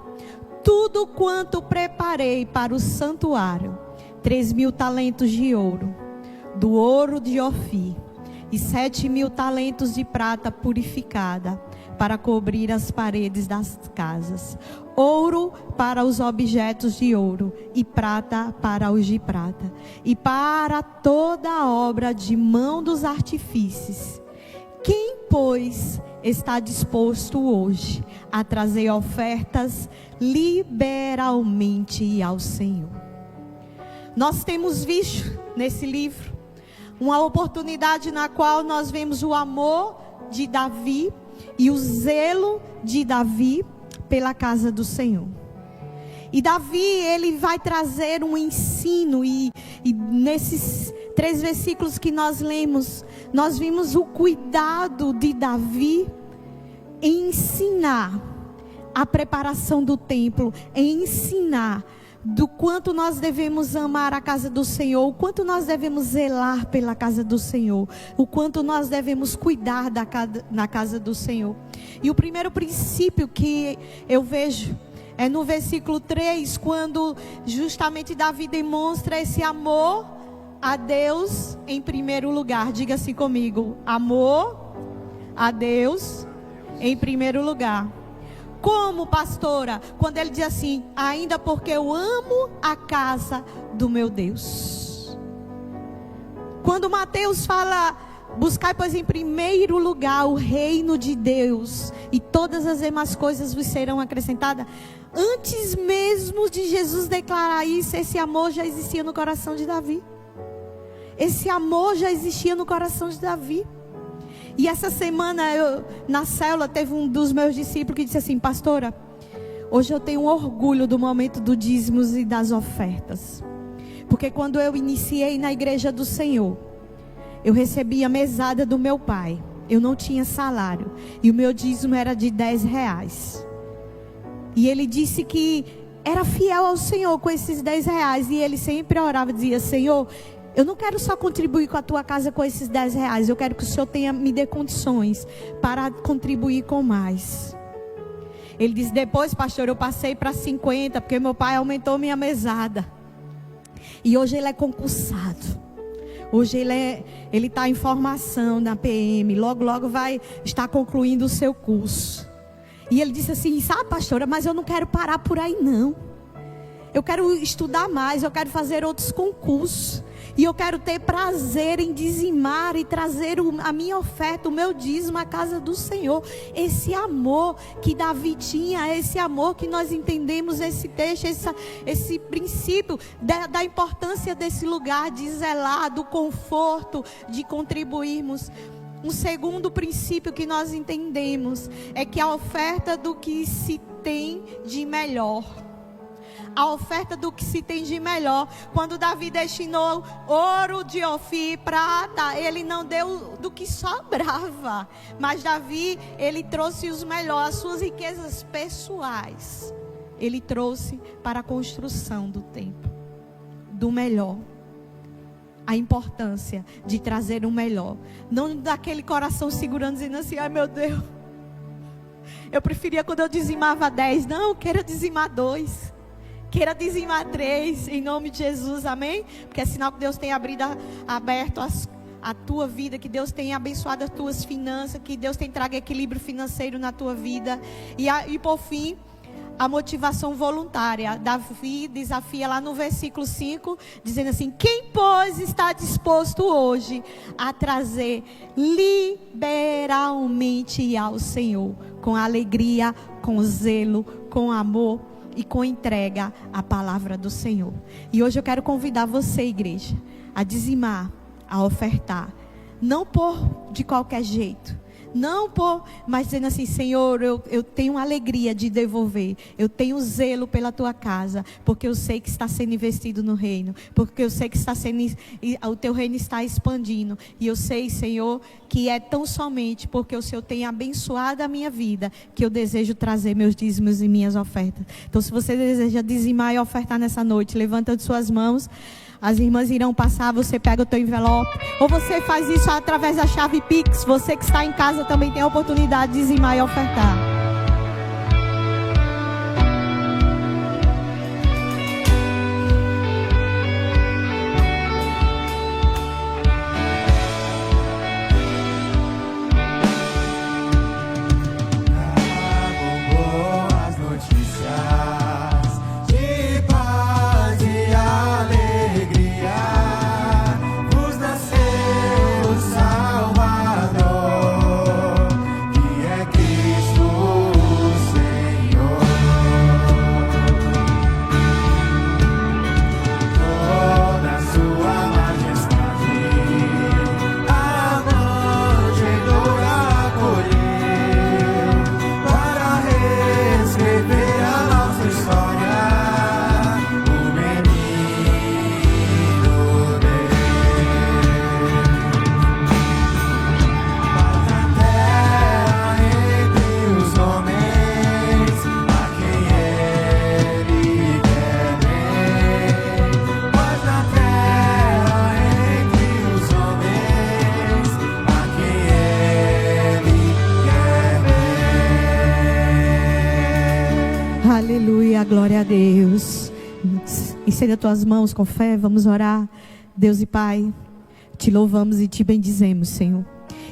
tudo quanto preparei para o santuário, 3.000 talentos de ouro, do ouro de Ofir, e 7.000 talentos de prata purificada, para cobrir as paredes das casas, ouro para os objetos de ouro, e prata para os de prata, e para toda a obra de mão dos artífices. Quem, pois, está disposto hoje a trazer ofertas liberalmente ao Senhor? Nós temos visto nesse livro uma oportunidade na qual nós vemos o amor de Davi e o zelo de Davi pela casa do Senhor. E Davi, ele vai trazer um ensino, e nesses 3 versículos que nós lemos, nós vimos o cuidado de Davi em ensinar a preparação do templo, em ensinar do quanto nós devemos amar a casa do Senhor, o quanto nós devemos zelar pela casa do Senhor, o quanto nós devemos cuidar na casa do Senhor. E o primeiro princípio que eu vejo É no versículo 3, quando justamente Davi demonstra esse amor a Deus em primeiro lugar. Diga assim comigo: amor a Deus em primeiro lugar. Como, pastora? Quando ele diz assim: ainda porque eu amo a casa do meu Deus. Quando Mateus fala: buscai, pois, em primeiro lugar o reino de Deus, e todas as demais coisas vos serão acrescentadas. Antes mesmo de Jesus declarar isso, esse amor já existia no coração de Davi. Esse amor já existia no coração de Davi. E essa semana, na célula, teve um dos meus discípulos que disse assim: pastora, hoje eu tenho orgulho do momento do dízimos e das ofertas. Porque quando eu iniciei na igreja do Senhor, eu recebia a mesada do meu pai. Eu não tinha salário. E o meu dízimo era de R$10. E ele disse que era fiel ao Senhor com esses R$10. E ele sempre orava e dizia: Senhor, eu não quero só contribuir com a tua casa com esses R$10. Eu quero que o Senhor me dê condições para contribuir com mais. Ele disse: depois, pastor, eu passei para 50, porque meu pai aumentou minha mesada. E hoje ele é concursado. Hoje ele está em formação na PM. Logo vai estar concluindo o seu curso. E ele disse assim: sabe, pastora, mas eu não quero parar por aí não. Eu quero estudar mais, eu quero fazer outros concursos. E eu quero ter prazer em dizimar e trazer a minha oferta, o meu dízimo à casa do Senhor. Esse amor que Davi tinha, esse amor que nós entendemos esse texto, esse princípio da importância desse lugar de zelar, do conforto, de contribuirmos. Um segundo princípio que nós entendemos é que a oferta do que se tem de melhor. A oferta do que se tem de melhor. Quando Davi destinou ouro de Ofir, prata, ele não deu do que sobrava. Mas Davi, ele trouxe os melhores, as suas riquezas pessoais. Ele trouxe para a construção do templo. Do melhor. A importância de trazer o melhor. Não daquele coração segurando, dizendo assim: ai meu Deus, eu preferia quando eu dizimava 10. Não, eu quero dizimar 2. Queira dizimar 3, em nome de Jesus, amém? Porque é sinal que Deus tem aberto a tua vida, que Deus tem abençoado as tuas finanças, que Deus tem trago equilíbrio financeiro na tua vida. E por fim, a motivação voluntária. Davi desafia lá no versículo 5, dizendo assim: quem, pois, está disposto hoje a trazer liberalmente ao Senhor, com alegria, com zelo, com amor e com entrega a palavra do Senhor. E hoje eu quero convidar você, igreja, a dizimar, a ofertar. Não por de qualquer jeito. Não por, mas dizendo assim: Senhor, eu tenho alegria de devolver. Eu tenho zelo pela tua casa. Porque eu sei que está sendo investido no reino. Porque eu sei que o teu reino está expandindo. E eu sei, Senhor, que é tão somente porque o Senhor tem abençoado a minha vida, que eu desejo trazer meus dízimos e minhas ofertas. Então, se você deseja dizimar e ofertar nessa noite, levanta de suas mãos. As irmãs irão passar, você pega o teu envelope. Ou você faz isso através da chave Pix. Você que está em casa também tem a oportunidade de dizimar e ofertar. Salvador, que é Cristo. Glória a Deus. Estenda tuas mãos com fé, vamos orar. Deus e Pai, te louvamos e te bendizemos, Senhor.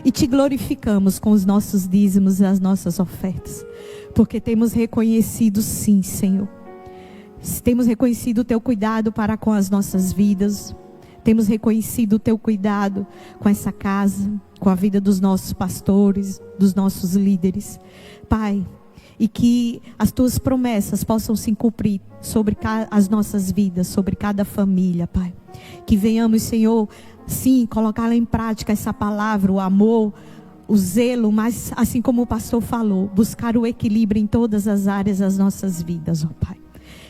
E te glorificamos com os nossos dízimos e as nossas ofertas. Porque temos reconhecido, sim, Senhor. Temos reconhecido o teu cuidado para com as nossas vidas. Temos reconhecido o teu cuidado com essa casa, com a vida dos nossos pastores, dos nossos líderes. Pai, e que as tuas promessas possam se cumprir sobre as nossas vidas, sobre cada família, Pai. Que venhamos, Senhor, sim, colocar em prática essa palavra, o amor, o zelo, mas assim como o pastor falou, buscar o equilíbrio em todas as áreas das nossas vidas, ó Pai.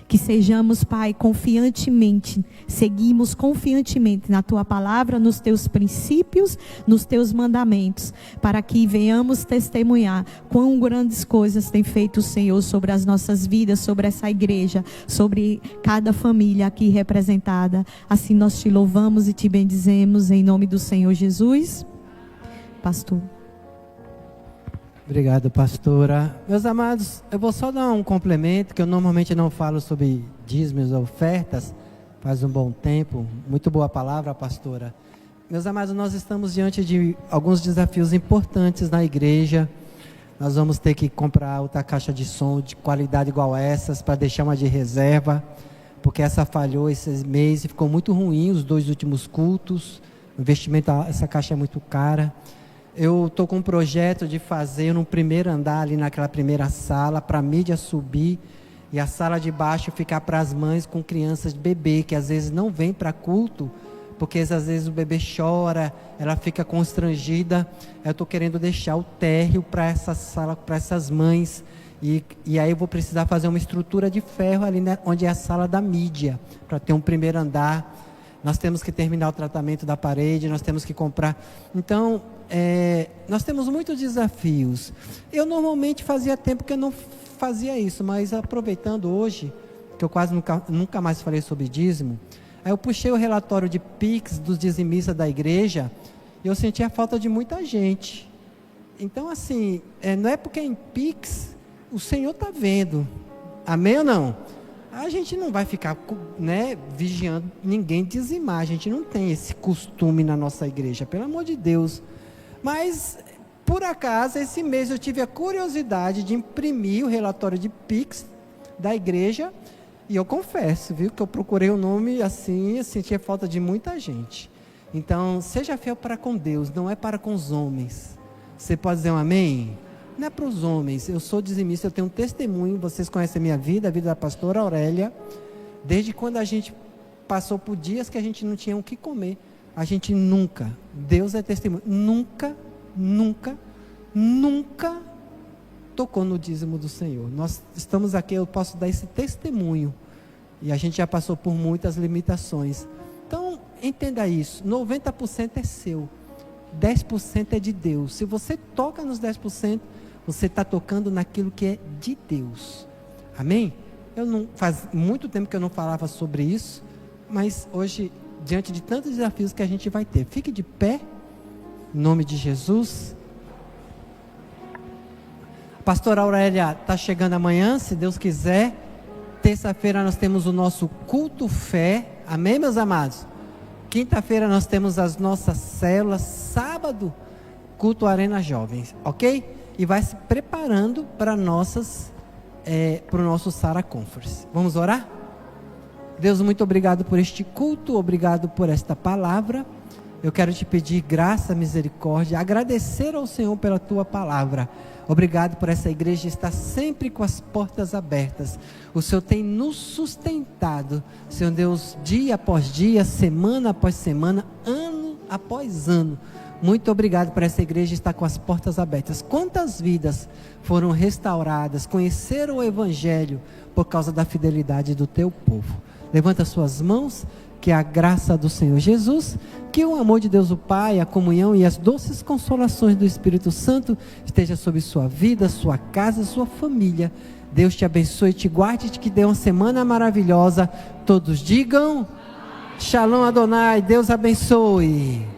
Que sejamos, Pai, confiantemente, seguimos confiantemente na Tua palavra, nos Teus princípios, nos Teus mandamentos, para que venhamos testemunhar quão grandes coisas tem feito o Senhor sobre as nossas vidas, sobre essa igreja, sobre cada família aqui representada. Assim nós te louvamos e te bendizemos em nome do Senhor Jesus. Pastor. Obrigado, pastora. Meus amados, eu vou só dar um complemento, que eu normalmente não falo sobre dízimos ou ofertas, faz um bom tempo. Muito boa palavra, pastora. Meus amados, nós estamos diante de alguns desafios importantes na igreja. Nós vamos ter que comprar outra caixa de som de qualidade igual a essas, para deixar uma de reserva, porque essa falhou esses meses e ficou muito ruim os 2 últimos cultos. O investimento, essa caixa é muito cara. Eu estou com um projeto de fazer no primeiro andar, ali naquela primeira sala, para a mídia subir e a sala de baixo ficar para as mães com crianças de bebê, que às vezes não vem para culto, porque às vezes o bebê chora, ela fica constrangida. Eu estou querendo deixar o térreo para essa sala, para essas mães, e aí eu vou precisar fazer uma estrutura de ferro ali, né, onde é a sala da mídia, para ter um primeiro andar. Nós temos que terminar o tratamento da parede, nós temos que comprar. Então, nós temos muitos desafios. Eu normalmente fazia tempo que eu não fazia isso, mas aproveitando hoje, que eu quase nunca mais falei sobre dízimo, aí eu puxei o relatório de Pix dos dizimistas da igreja, e eu senti a falta de muita gente. Então, assim, não é porque é em Pix, o Senhor está vendo. Amém ou não? A gente não vai ficar, né, vigiando ninguém dizimar. A gente não tem esse costume na nossa igreja, pelo amor de Deus. Mas, por acaso, esse mês eu tive a curiosidade de imprimir o relatório de Pix da igreja. E eu confesso, viu, que eu procurei o nome assim, eu sentia falta de muita gente. Então, seja fiel para com Deus, não é para com os homens. Você pode dizer um amém? Não é para os homens. Eu sou dizimista, eu tenho um testemunho. Vocês conhecem a minha vida, a vida da pastora Aurélia. Desde quando a gente passou por dias que a gente não tinha o que comer. A gente nunca, Deus é testemunho, nunca tocou no dízimo do Senhor. Nós estamos aqui, eu posso dar esse testemunho. E a gente já passou por muitas limitações. Então, entenda isso. 90% é seu. 10% é de Deus. Se você toca nos 10%, você está tocando naquilo que é de Deus. Amém? Faz muito tempo que eu não falava sobre isso, mas hoje, diante de tantos desafios que a gente vai ter, fique de pé, em nome de Jesus. A pastora Aurélia está chegando amanhã, se Deus quiser. Terça-feira nós temos o nosso culto fé. Amém, meus amados? Quinta-feira nós temos as nossas células. Sábado, culto Arena Jovens, ok? E vai se preparando para o nosso Sara Conference. Vamos orar? Deus, muito obrigado por este culto, obrigado por esta palavra. Eu quero te pedir graça, misericórdia, agradecer ao Senhor pela tua palavra. Obrigado por essa igreja estar sempre com as portas abertas. O Senhor tem nos sustentado, Senhor Deus, dia após dia, semana após semana, ano após ano. Muito obrigado por essa igreja estar com as portas abertas. Quantas vidas foram restauradas, conheceram o Evangelho por causa da fidelidade do teu povo. Levanta suas mãos, que a graça do Senhor Jesus, que o amor de Deus o Pai, a comunhão e as doces consolações do Espírito Santo esteja sobre sua vida, sua casa, sua família. Deus te abençoe, te guarde, te que dê uma semana maravilhosa. Todos digam, Shalom Adonai, Deus abençoe.